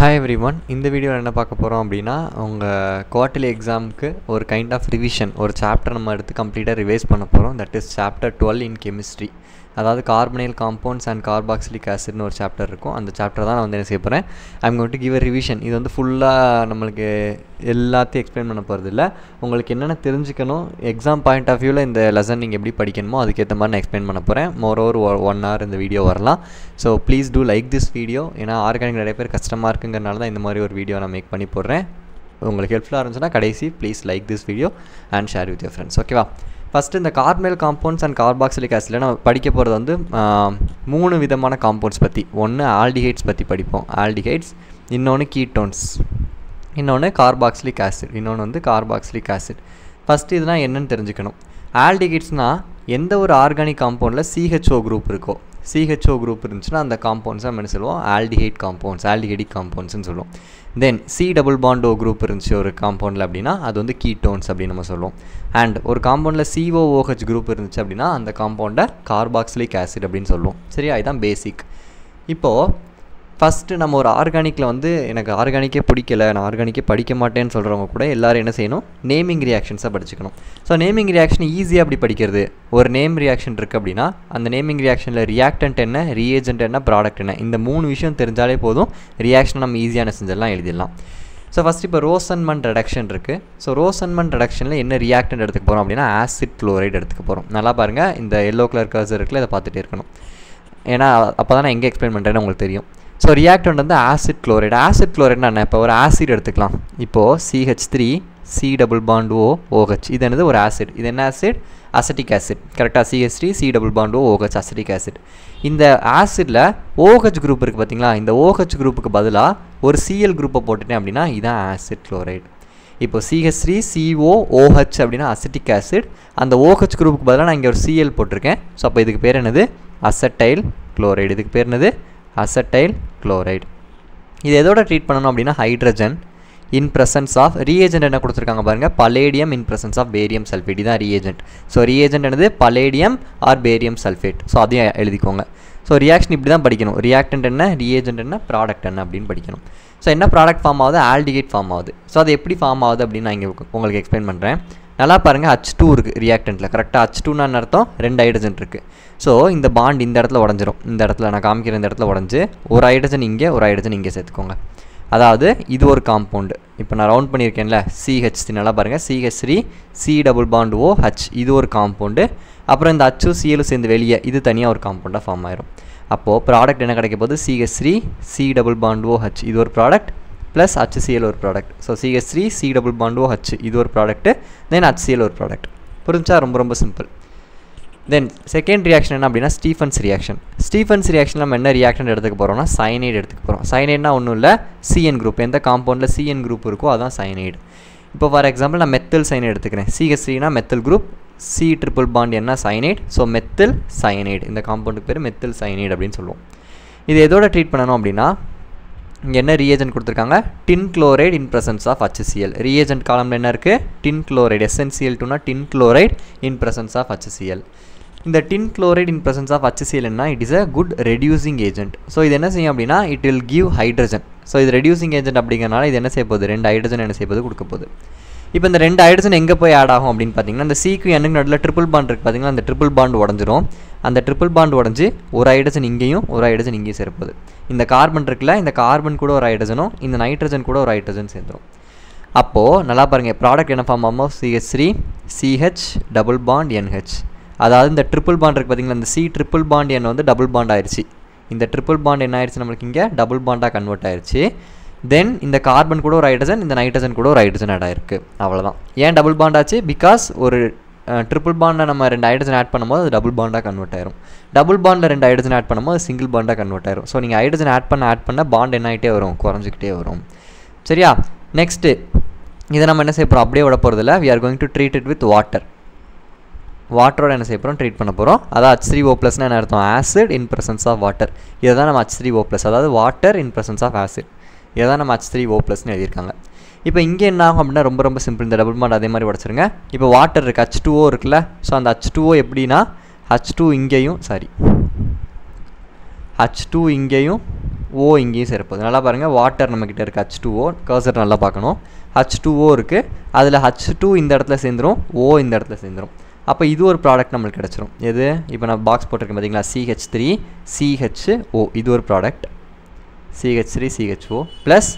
Hi everyone, இந்த வீடியோவில் என்ன பார்க்க போகிறோம் அப்படின்னா உங்கள் குவார்ட்டர்லி எக்ஸாமுக்கு ஒரு கைண்ட் ஆஃப் ரிவிஷன் ஒரு சாப்டர் நம்ம எடுத்து கம்ப்ளீட்டாக ரிவைஸ் பண்ண போகிறோம். That is chapter 12 in chemistry. அதாவது கார்பனைல் காம்பவுண்ட்ஸ் அண்ட் கார்பாக்சிலிக் ஆசிட்னு ஒரு சாப்டர் இருக்கும். அந்த சாப்டர் தான் நான் வந்து என்ன செய்ய போகிறேன். I'm going to give a revision. இது வந்து ஃபுல்லாக நம்மளுக்கு எல்லாத்தையும் எக்ஸ்பிளைன் பண்ண போகிறது இல்லை. உங்களுக்கு என்னென்ன தெரிஞ்சுக்கணும், எக்ஸாம் பாயிண்ட் ஆஃப் வியூவில் இந்த லெசன் நீங்கள் எப்படி படிக்கணுமோ அதுக்கேற்ற மாதிரி நான் எக்ஸ்பிளைன் பண்ண போகிறேன். மோர் ஓவர் 1 hour இந்த வீடியோ வரலாம். So please do like this video. ஏன்னா ஆர்கானிக் நிறைய பேர் கஷ்டமாக இருக்குங்கிறனால தான் இந்த மாதிரி ஒரு வீடியோ நான் மேக் பண்ணி போடுறேன். உங்களுக்கு ஹெல்ப்ஃபுல்லாக இருந்துச்சுன்னா கடைசி please like this video and share with your friends. ஓகேவா? ஃபஸ்ட்டு இந்த கார்பனைல் காம்பவுண்ட்ஸ் அண்ட் கார்பாக்சிலிக் ஆசிடில் நம்ம படிக்க போகிறது வந்து 3 விதமான காம்பவுண்ட்ஸ் பற்றி. ஒன்று ஆல்டிஹைட்ஸ் பற்றி படிப்போம், ஆல்டிஹைட்ஸ். இன்னொன்று கீட்டோன்ஸ், இன்னொன்று கார்பாக்சிலிக் ஆசிட், இன்னொன்று வந்து கார்பாக்சிலிக் ஆசிட். ஃபஸ்ட்டு இதுனால் என்னென்னு தெரிஞ்சுக்கணும். ஆல்டிஹைட்ஸ்னால் எந்த ஒரு ஆர்கானிக் காம்பவுண்டில் CHO குரூப் இருக்கோ, CHO குரூப் இருந்துச்சுன்னா அந்த காம்பவுண்ட்ஸ் நம்ம என்ன சொல்லுவோம், ஆல்டிஹைட் காம்பவுண்ட்ஸ், ஆல்டிஹைடிக் காம்பவுண்ட்ஸ்னு சொல்லுவோம். தென் C+O குரூப் இருந்துச்சு ஒரு காம்பவுண்டில் அப்படின்னா அது வந்து கீட்டோன்ஸ் அப்படின்னு நம்ம சொல்லுவோம். அண்ட் ஒரு காம்பவுண்டில் COOH குரூப் இருந்துச்சு அப்படின்னா அந்த காம்பவுண்டை கார்பாக்சிலிக் ஆசிட் அப்படின்னு சொல்லுவோம். சரியா? இதுதான் பேசிக். இப்போது ஃபஸ்ட்டு நம்ம ஒரு ஆர்கானிக்கில் வந்து எனக்கு ஆர்கானிக்கே பிடிக்கல, நான் ஆர்கானிக்கே படிக்க மாட்டேன்னு சொல்கிறவங்க கூட எல்லோரும் என்ன செய்யணும், நேமிங் ரியாக்ஷன்ஸாக படிச்சுக்கணும். ஸோ நேமிங் ரியாக்ஷன் ஈஸியாக அப்படி படிக்கிறது. ஒரு நேம் ரியாக்ஷன் இருக்குது அப்படின்னா அந்த நேமிங் ரியாக்ஷனில் ரியாக்டன்ட் என்ன, ரியேஜென்ட் என்ன, ப்ராடக்ட் என்ன, இந்த 3 விஷயம் தெரிஞ்சாலே போதும். ரியாக்ஷனை நம்ம ஈஸியான செஞ்செல்லாம் எழுதிடலாம். ஸோ ஃபஸ்ட் இப்போ ரோசன்மன் ரெடக்ஷன் இருக்குது. ஸோ ரோசன்மன் ரெடக்ஷனில் என்ன ரியாக்டன்ட் எடுத்துக்க போகிறோம் அப்படின்னா ஆசிட் குளோரைடு எடுத்துக்க போகிறோம். நல்லா பாருங்கள், இந்த எல்லோ கலர் கர்சர் இருக்குல்ல, இதை பார்த்துட்டே இருக்கணும். ஏன்னா அப்போ தான் நான் எங்கே எக்ஸ்பிளைன் பண்ணுறேன்னு உங்களுக்கு தெரியும். ஸோ ரியாக்டன்ட் வந்து ஆசிட் குளோரைடு. ஆசிட் குளோரைடுனா என்ன? இப்போ ஒரு ஆசிட் எடுத்துக்கலாம். இப்போது CH3 C+OH இது என்னது, ஒரு ஆசிட். இது என்ன ஆசிட்? Acetic acid. கரெக்டாக? CH3 C+OH acetic acid. இந்த ஆசிடில் OH குரூப் இருக்குது பார்த்தீங்களா, இந்த OH குரூப்புக்கு பதிலாக ஒரு Cl குரூப்பை போட்டுட்டேன் அப்படின்னா இதுதான் ஆசிட் குளோரைடு. இப்போ CH3 COOH அப்படின்னா அசிட்டிக் ஆசிட். அந்த OH குரூப்புக்கு பதிலாக நான் இங்கே ஒரு Cl போட்டிருக்கேன். ஸோ அப்போ இதுக்கு பேர் என்னது, அசட்டைல் குளோரைடு. இதுக்கு பேர் என்னது, அசட்டைல் குளோரைடு. இது எதோட ட்ரீட் பண்ணணும் அப்படின்னா hydrogen in presence of reagent என்ன கொடுத்துருக்காங்க பாருங்கள், palladium in presence of barium sulphate. இதுதான் ரீஏஜென்ட். ஸோ ரீஏஜென்ட் என்னது, palladium or barium sulphate. So அதையும் எழுதிக்கோங்க. ஸோ ரியாக்ஷன் இப்படி தான் படிக்கணும். ரியாக்டன்ட் என்ன, ரீஏஜென்ட் என்ன, ப்ராடக்ட் என்ன அப்படின்னு படிக்கணும். ஸோ என்ன ப்ராடக்ட் ஃபார்ம் ஆகுது, ஆல்டிஹைட் ஃபார்ம் ஆகுது. ஸோ அது எப்படி ஃபார்ம் ஆகுது அப்படின்னு நான் இங்கே உங்களுக்கு எக்ஸ்பிளைன் பண்ணுறேன். நல்லா பாருங்கள், H2 இருக்குது ரியாக்டண்ட்டில். கரெக்டாக H2ன்னு அர்த்தம் 2 ஹைட்ரஜன் இருக்குது. ஸோ இந்த பாண்ட் இந்த இடத்துல உடஞ்சிரும். இந்த இடத்துல நான் காமிக்கிற இந்த இடத்துல உடஞ்சி ஒரு ஹைட்ரஜன் இங்கே, ஒரு ஹைட்ரஜன் இங்கே சேர்த்துக்கோங்க. அதாவது இது ஒரு காம்பவுண்டு. இப்போ நான் ரவுண்ட் பண்ணியிருக்கேன்ல, CH3. நல்லா பாருங்கள், CH3 C+OH இது ஒரு காம்பவுண்டு. அப்புறம் இந்த H Cl சேர்ந்து வெளியே இது தனியாக ஒரு காம்பவுண்டாக ஃபார்ம் ஆயிரும். அப்போது ப்ராடக்ட் என்ன கிடைக்க போகுது, CH3 C+OH இது ஒரு ப்ராடக்ட் ப்ளஸ் HCl ஒரு ப்ராடக்ட். ஸோ CH3 C+OH இது ஒரு ப்ராடக்ட்டு, தென் HCl ஒரு ப்ராடக்ட். புரிஞ்சா? ரொம்ப ரொம்ப சிம்பிள். தென் செகண்ட் ரியாக்ஷன் என்ன அப்படின்னா ஸ்டீஃபன்ஸ் ரியாக்ஷன். ஸ்டீஃபன்ஸ் ரியாக்ஷன் நம்ம என்ன ரியாக்ஷன் எடுத்துக்க போகிறோம்னா சயனைடு எடுத்துக்க போகிறோம். சயனைடுனா ஒன்றும் இல்லை, CN குரூப். எந்த காம்பவுண்டில் CN குரூப் இருக்கோ அதான் சயனைடு. இப்போ ஃபார் எக்ஸாம்பிள் நான் மெத்தில் சயனைடு எடுத்துக்கிறேன். CH3னா மெத்தில் குரூப், C+ என்ன சயனைடு. So methyl cyanide. இந்த காம்பவுண்டுக்கு பேர் மெத்தில் சயனைடு அப்படின்னு சொல்லுவோம். இது எதோட ட்ரீட் பண்ணணும் அப்படின்னா இங்கே என்ன ரீஏஜென்ட் கொடுத்துருக்காங்க, tin chloride in presence of HCl. Reagent காலமில் என்ன இருக்குது, டின் குளோரைடு. SnCl2னா tin chloride in presence of HCl. இந்த tin chloride in presence of HCl என்ன, it is a good reducing agent. So இது என்ன செய்யும் அப்படின்னா it will give hydrogen. So இது ரெடியூசிங் ஏஜென்ட் அப்படிங்கிறனால இது என்ன செய்ய போகுது, 2 ஹைட்ரஜன் என்ன செய்ய போகுது, கொடுக்க போகுது. இப்போ இந்த 2 ஹைட்ரஜன் எங்கே போய் ஆட் ஆகும் அப்படின்னு பார்த்தீங்கன்னா இந்த Cக்கு Nக்கு நடுவில் ட்ரிபிள் பாண்ட் இருக்குது பார்த்தீங்கன்னா, அந்த ட்ரிபிள் பாண்ட் உடஞ்சிரும். அந்த ட்ரிபிள் பாண்ட் உடஞ்சி ஒரு ஹைட்ரஜன் இங்கேயும் ஒரு ஹைட்ரஜன் இங்கேயும் சேரப்போகுது. இந்த கார்பன் இருக்குல்ல, இந்த கார்பன் கூட ஒரு ஹைட்ரஜனும் இந்த நைட்ரஜன் கூட ஒரு ஹைட்ரஜன் சேர்ந்துடும். அப்போது நல்லா பாருங்கள், ப்ராடக்ட் என்ன ஃபார்ம் ஆகும், CH3 CH+NH. அதாவது இந்த ட்ரிபிள் பாண்ட் இருக்குது பார்த்தீங்களா, இந்த C+N வந்து டபுள் பாண்ட் ஆயிடுச்சு. இந்த ட்ரிபிள் பாண்ட் என்ன ஆயிடுச்சு, நம்மளுக்கு இங்கே டபுள் பாண்டாக கன்வெர்ட் ஆயிடுச்சு. தென் இந்த கார்பன் கூட ஒரு ஹைட்ரஜன், இந்த நைட்ரஜன் கூட ஒரு ஹைட்ரஜன் ஆட் ஆயிருக்கு. அவ்வளோதான். ஏன் டபுள் பாண்ட் ஆச்சு, பிகாஸ் ஒரு ட்ரிபிள் பாண்டில் நம்ம 2 ஹைட்ரஜன் ஆட் பண்ணும்போது அது டபுள் பாண்டாக கன்வெர்ட் ஆயிரும். டபுள் பாண்டில் 2 ஹைட்ரஜன் ஆட் பண்ணும்போது அது சிங்கிள் பாண்டாக கன்வெர்ட் ஆயிரும். ஸோ நீங்கள் ஹைட்ரஜன் ஆட் பண்ண பாண்ட் என்ன ஆகிட்டே வரும், குறைஞ்சிக்கிட்டே வரும். சரியா? நெக்ஸ்ட்டு இதை நம்ம என்ன செய்ய போகிறோம், அப்படியே விட போகிறதில்ல. We are going to treat it with water. வாட்டரோட என்ன செய்ய போகிறோம், ட்ரீட் பண்ண போகிறோம். அதாவது H3O+ என்ன அர்த்தம், acid in presence of water. இதை தான் நம்ம H3O+, அதாவது water in presence of acid. இதை தான் நம்ம H3O+ன்னு எழுதியிருக்காங்க. இப்போ இங்கே என்ன ஆகும் அப்படின்னா ரொம்ப ரொம்ப சிம்பிள். இந்த டபுள் பாண்ட் அதே மாதிரி உடச்சிருங்க. இப்போ வாட்டர் இருக்குது, H2O இருக்குல்ல. ஸோ அந்த H2O எப்படின்னா H2 இங்கேயும் H2 இங்கேயும் ஓ இங்கேயும் சேரப்போகுது. நல்லா பாருங்கள், வாட்டர் நம்மக்கிட்ட இருக்குது H2O, கர்சர் நல்லா பார்க்கணும். H2O இருக்குது, அதில் H2 இந்த இடத்துல சேர்ந்துடும், O இந்த இடத்துல சேர்ந்துடும். அப்போ இது ஒரு ப்ராடக்ட் நம்மளுக்கு கிடச்சிரும். எது இப்போ நான் பாக்ஸ் போட்டிருக்கேன் பார்த்தீங்களா, CH3 CHO, இது ஒரு ப்ராடக்ட் CH3 CHO ப்ளஸ்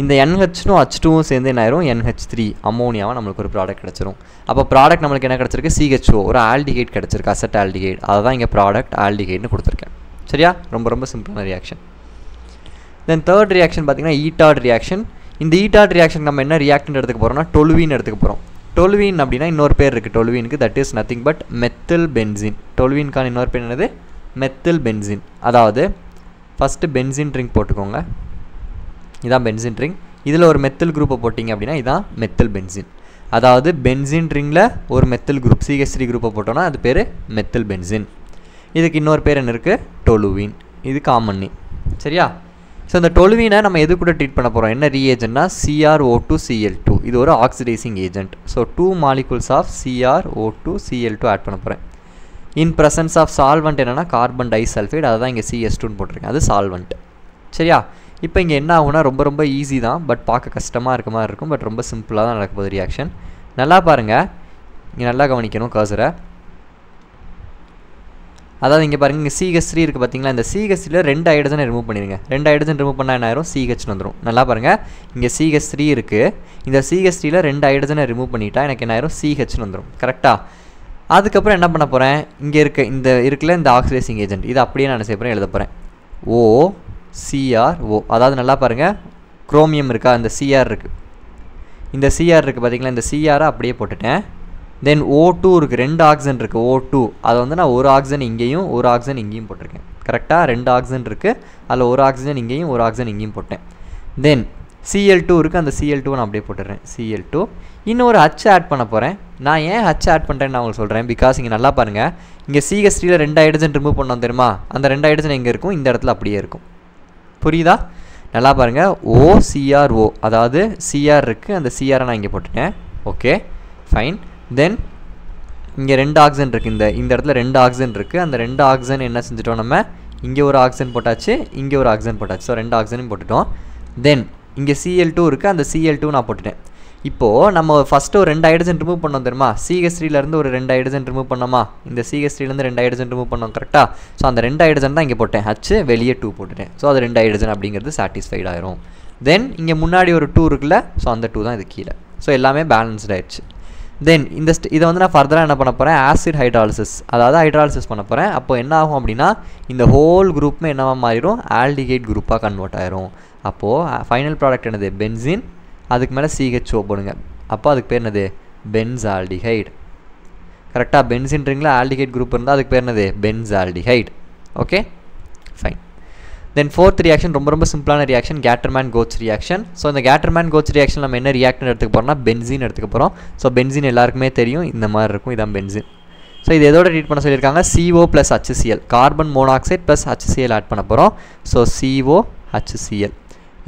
இந்த NH2 H2வும் சேர்ந்து என்ன ஆயிரும், NH3 அமோனியாவை நம்மளுக்கு ஒரு ப்ராடக்ட் கிடச்சிரும். அப்போ ப்ராடக்ட் நம்மளுக்கு என்ன கிடச்சிருக்கு, CHO ஒரு ஆல்டிகேட் கிடச்சிருக்கு, அசட் ஆல்டிகேட். அதை தான் இங்கே ப்ராடக்ட் ஆல்டிகேட்னு கொடுத்துருக்கேன். சரியா, ரொம்ப ரொம்ப சிம்பிளான ரியாக்ஷன். தென் தேர்ட் ரியாக்ஷன் பார்த்தீங்கன்னா ஈட்டாட் ரியாக்ஷன். இந்த ஈட்டாட் ரியாக்ஷன் நம்ம என்ன ரியாக்டன்ட் எடுத்துக்க போகிறோம்னா டொலுவீன் எடுத்துக்க போகிறோம். டொலுவீன் அப்படின்னா இன்னொரு பேர் இருக்குது டொலுவீனுக்கு, that is nothing but methyl benzene. டொலுவீனுக்கான இன்னொரு பேர் என்னது, மெத்தில் பென்சின். அதாவது ஃபஸ்ட்டு பென்சின் ட்ரிங்க் போட்டுக்கோங்க, இதான் பென்சின் ட்ரிங்க். இதில் ஒரு மெத்தில் குரூப்பை போட்டிங்க அப்படின்னா இதான் மெத்தில் பென்சின். அதாவது பென்சின் ட்ரிங்கில் ஒரு மெத்தில் குரூப் CH3 குரூப்பை போட்டோன்னா அது பேர் மெத்தில் பென்சின். இதுக்கு இன்னொரு பேர் என்ன இருக்குது, டொலுவீன். இது காமன் நேம். சரியா, ஸோ இந்த டொலுவீனை நம்ம எது கூட ட்ரீட் பண்ண போகிறோம், என்ன ரீஏஜென்ட்னா CrO2Cl2. இது ஒரு oxidising agent. So 2 molecules of CrO2Cl2 add பண்ண போகிறேன். இன் ப்ரெசன்ஸ் ஆஃப் சால்வெண்ட் என்னென்னா கார்பன் டைசல்ஃபைடு, அதை தான் இங்கே CS2ன்னு போட்டிருக்கேன், அது சால்வெண்ட். சரியா, இப்போ இங்கே என்ன ஆகுனா ரொம்ப ரொம்ப ஈஸி தான், பட் பார்க்க கஷ்டமாக இருக்க மாதிரி இருக்கும், பட் ரொம்ப சிம்பிளாக தான் நடக்க போகுது ரியாக்ஷன். நல்லா பாருங்கள், இங்கே நல்லா கவனிக்கணும் கர்சரை. அதாவது இங்கே பாருங்கள், இங்கே CH3 இருக்குது பார்த்தீங்களா, இந்த CH3ல 2 ஹைட்ரஜனை ரிமூவ் பண்ணிடுங்க. 2 ஹைட்ரஜன் ரிமூவ் பண்ணால் என்ன ஆயிரும், CHன்னு வந்துடும். நல்லா பாருங்கள், இங்கே CH3 இருக்குது, இந்த CH3ல 2 ஹைட்ரஜனை ரிமூவ் பண்ணிட்டா எனக்கு என்ன ஆயிரும், CHன்னு வந்துடும். கரெக்டாக, அதுக்கப்புறம் என்ன பண்ண போகிறேன், இங்கே இருக்க இந்த இருக்குல்ல இந்த ஆக்சிடைசிங் ஏஜென்ட், இது அப்படியே நான் செய்ய போகிறேன், எழுத போகிறேன் OCrO. அதாவது நல்லா பாருங்கள், குரோமியம் இருக்கா, இந்த Cr இருக்குது, இந்த Cr இருக்குது பார்த்தீங்களா, இந்த Cr அப்படியே போட்டுட்டேன். தென் O2 இருக்குது, 2 ஆக்சிஜன் இருக்குது O2, அதை வந்து நான் ஒரு ஆக்சிஜன் இங்கேயும் ஒரு ஆக்சிஜன் இங்கேயும் போட்டிருக்கேன். கரெக்டாக 2 ஆக்சிஜன் இருக்குது, அதில் ஒரு ஆக்சிஜன் இங்கேயும் ஒரு ஆக்சிஜன் இங்கேயும் போட்டேன். தென் Cl2 இருக்குது, அந்த Cl2 நான் அப்படியே போட்டுறேன், Cl2. இன்னொரு H ஆட் பண்ண போகிறேன். நான் ஏன் H ஆட் பண்ணுறேன்னு நான் உங்களுக்கு சொல்கிறேன், பிகாஸ் இங்கே நல்லா பாருங்கள், இங்கே CH3ல 2 ஹைட்ரஜன் ரிமூவ் பண்ணோம் தெரியுமா, அந்த 2 ஹைட்ரஜன் எங்கே இருக்கும், இந்த இடத்துல அப்படியே இருக்கும். புரியுதா, நல்லா பாருங்கள், OCrO, அதாவது Cr இருக்குது, அந்த Cr நான் இங்கே போட்டுட்டேன். Okay fine. தென் இங்கே 2 ஆக்சிஜன் இருக்குது, இந்த இடத்துல 2 ஆக்சிஜன் இருக்குது, அந்த 2 ஆக்சிஜன் என்ன செஞ்சுட்டோம் நம்ம, இங்கே ஒரு ஆக்சிஜன் போட்டாச்சு, இங்கே ஒரு ஆக்சிஜன் போட்டாச்சு. ஸோ 2 ஆக்சிஜனும் போட்டுட்டோம். தென் இங்கே Cl2 இருக்குது, அந்த Cl2 நான் போட்டுட்டேன். இப்போது நம்ம ஃபஸ்ட்டு ஒரு 2 ஹைட்ரஜன் ரிமூவ் பண்ணோம் தெரியுமா, CH3லேருந்து ஒரு 2 ஹைட்ரஜன் ரிமூவ் பண்ணோமா, இந்த CH3லேருந்து 2 ஹைட்ரஜன் ரிமூவ் பண்ணோம் கரெக்டாக. ஸோ அந்த 2 ஹைட்ரஜன் தான் இங்கே போட்டேன், H வெளியே 2 போட்டுட்டேன். ஸோ அது 2 ஹைட்ரஜன் அப்படிங்கிறது சாட்டிஸ்ஃபைட் ஆயிரும். தென் இங்கே முன்னாடி ஒரு 2 இருக்குல்ல, ஸோ அந்த 2 தான் இது கீழே. ஸோ எல்லாமே பேலன்ஸ்ட் ஆயிடுச்சு. தென் இதை வந்து நான் ஃபர்தராக என்ன பண்ண போகிறேன், ஆசிட் ஹைட்ராலிசிஸ், அதாவது ஹைட்ராலிசிஸ் பண்ண போகிறேன். அப்போ என்ன ஆகும் அப்படின்னா இந்த ஹோல் குரூப்புமே என்னவாக மாறிடும், ஆல்டிகேட் குரூப்பாக கன்வெர்ட் ஆயிரும். அப்போது ஃபைனல் ப்ராடக்ட் என்னது, பென்சின், அதுக்கு மேலே CHO போடுங்க, அப்போ அதுக்கு பேர் என்னது, பென்சால்டிஹைடு. கரெக்டாக, பென்சின் ரிங்கில் ஆல்டிகேட் குரூப் இருந்தால் அதுக்கு பேர் என்னது, பென்சால்டிஹைடு. Okay fine. தென் ஃபோர்த் ரியாக்ஷன் ரொம்ப ரொம்ப சிம்பிளான ரியாக்ஷன், கேட்டர்மேன் கோட்ஸ் ரியாக்ஷன். ஸோ இந்த கேட்டர்மேன் கோட்ஸ் ரியாக்ஷன் நம்ம என்ன ரியாக்ஷன் எடுத்துக்க போகிறோம்னா பென்சின் எடுத்துக்க போகிறோம். ஸோ பென்சின் எல்லாருக்குமே தெரியும், இந்த மாதிரி இருக்கும், இதான் பென்சின். ஸோ இது எதோட ட்ரீட் பண்ண சொல்லியிருக்காங்க, CO + HCl, carbon monoxide plus HCl add பண்ண போகிறோம். ஸோ CO HCl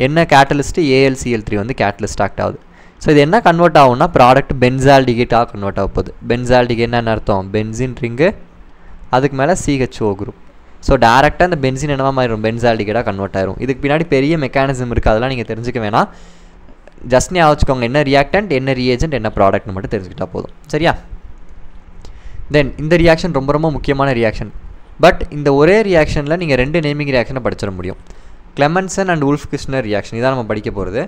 என்ன கேட்டலிஸ்ட்டு, AlCl3 வந்து கேட்டலிஸ்ட் ஆக்ட் ஆகுது. ஸோ இது என்ன கன்வெர்ட் ஆகும்னா ப்ராடக்ட் பென்சால்டிகேட்டாக கன்வெர்ட் ஆக போகுது. பென்சால்டிகேட் என்ன அர்த்தம், பென்சின் ரிங்கு, அதுக்கு மேலே CHO குரூப். ஸோ டேரெக்டாக இந்த பென்சின் என்னவா மாறிடும், பென்சால்டிகேட்டாக கன்வெர்ட் ஆயிரும். இதுக்கு பின்னாடி பெரிய மெக்கானிசம் இருக்குது, அதெல்லாம் நீங்கள் தெரிஞ்சுக்க வேணாம். ஜஸ்ட் ஞாபகம் வச்சுக்கோங்க, என்ன ரியாக்டன்ட், என்ன ரியேஜென்ட், என்ன ப்ராடக்ட்னு மட்டும் தெரிஞ்சுக்கிட்டா போதும். சரியா, தென் இந்த ரியாக்ஷன் ரொம்ப ரொம்ப முக்கியமான ரியாக்ஷன். பட் இந்த ஒரே ரியாக்ஷனில் நீங்கள் 2 நேமிங் ரியாக்ஷனை படிச்சிட முடியும். கிளெமென்சன் அண்ட் உல்ஃப் கிருஷ்ணர் ரியாக்ஷன், இதான் நம்ம படிக்க போகிறது.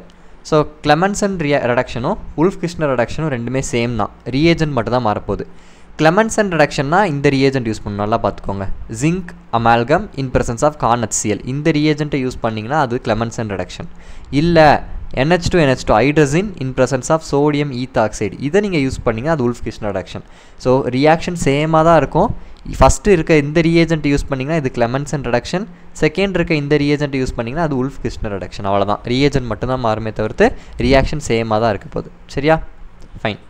ஸோ கிளெமென்சன் ரெடக்ஷனும் உல்ஃப் கிருஷ்ணர் ரெடக்ஷனும் ரெண்டுமே சேம் தான், ரியேஜென்ட் மட்டும் தான் மாறப்போகுது. கிளெமென்சன் ரெடக்ஷன்னா இந்த ரியேஜென்ட் யூஸ் பண்ணணும், நல்லா பார்த்துக்கோங்க, zinc amalgam in presence of கார்ன் HCl, இந்த ரியேஜென்ட்டை யூஸ் பண்ணிங்கன்னா அது கிளெமென்சன் ரெடக்ஷன். இல்லை NH2NH2 hydrogen in presence of sodium ethoxide, இதை நீங்கள் யூஸ் பண்ணிங்கன்னா அது உல்ஃப் கிருஷ்ணர் ரெடக்ஷன். ஸோ ரியாக்ஷன் சேமாக தான் இருக்கும். ஃபஸ்ட்டு இருக்க இந்த ரியேஜென்ட் யூஸ் பண்ணிங்கன்னா இது கிளெமென்சன் ரெடக்ஷன், செகண்ட் இருக்க இந்த ரியேஜென்ட் யூஸ் பண்ணிங்கன்னா அது உல்ஃப் கிருஷ்ணர் ரெடக்ஷன். அவ்வளோதான், ரியேஜென்ட் மட்டும்தான் மாறுமே தவிர்த்து ரியாக்ஷன் சேமாக தான் இருக்க போகுது. சரியா, ஃபைன்.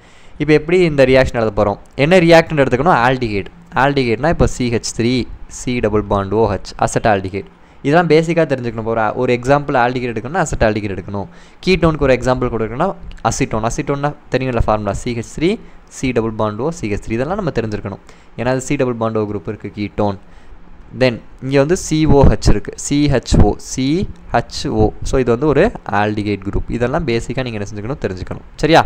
இப்போ எப்படி இந்த ரியாக்ஷன் எழுத போகிறோம், என்ன ரியாக்டன்ட் எடுத்துக்கணும், ஆல்டிகேட். ஆல்டிகேட்னா இப்போ CH3 C+OH அசட் ஆல்டிகேட். இதெல்லாம் பேசிக்காக தெரிஞ்சுக்கணும். ஒரு எக்ஸாம்பிள் ஆல்டிகேட் எடுக்கணும்னா அசட் ஆல்டிகேட் எடுக்கணும். கீட்டோனுக்கு ஒரு எக்ஸாம்பிள் கொடுக்கணும்னா அசிட்டோன். அசிட்டோன்னா தெரியும்ல ஃபார்முலா, CH3 C+O CH3, இதெல்லாம் நம்ம தெரிஞ்சிருக்கணும். ஏன்னா அது C+O குரூப் இருக்குது கீட்டோன். தென் இங்கே வந்து COH இருக்குது, CHO. ஸோ இது வந்து ஒரு ஆல்டிகைட் குரூப். இதெல்லாம் பேசிக்காக நீங்கள் என்ன செஞ்சுக்கணும், தெரிஞ்சுக்கணும். சரியா?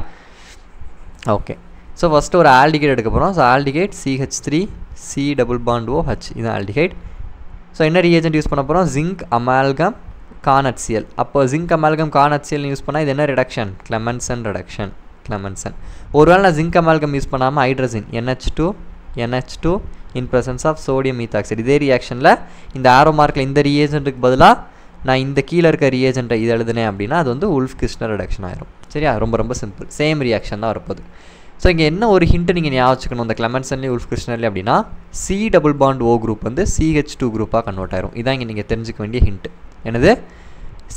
ஓகே. ஸோ ஃபஸ்ட்டு ஒரு ஆல்டிகைட் எடுக்க போகிறோம். So aldehyde CH3 C double bond OH, இது ஆல்டிகைட். ஸோ என்ன ரியேஜென்ட் யூஸ் பண்ண போகிறோம், ஜிங்க் அமால்கம் கான் HCl. அப்போ zinc amalgam conc HCl use பண்ணால் இது என்ன ரிடக்ஷன், கிளெமென்சன் ரிடக்ஷன். ஒருவேளை நான் ஜிங்க் அமால்கம் யூஸ் பண்ணாமல் hydrogen NH2 in presence of sodium ethoxide, இதே ரியாக்ஷனில் இந்த ஆரோ மார்க்கில் இந்த ரியேஜென்ட்டுக்கு பதிலாக நான் இந்த கீழே இருக்க ரியேஜென்ட்டை இது எழுதுனேன் அப்படின்னா அது வந்து உல்ஃப் கிருஷ்ணர் ரிடக்ஷன் ஆயிரும். சரியா? ரொம்ப சிம்பிள். சேம் ரியாக்ஷன் தான் வரப்போகுது. ஸோ இங்கே என்ன ஒரு ஹிண்ட்டு நீங்கள் ஞாபகம் வச்சுக்கணும், இந்த கிளெமென்சன்லேயும் உல்ஃப் கிருஷ்ணர்லேயும் அப்படின்னா C double bond O group வந்து CH2 குரூப்பாக கன்வெர்ட் ஆயிரும். இதான் இங்கே நீங்கள் தெரிஞ்சுக்க வேண்டிய ஹிண்ட்டு. என்னது,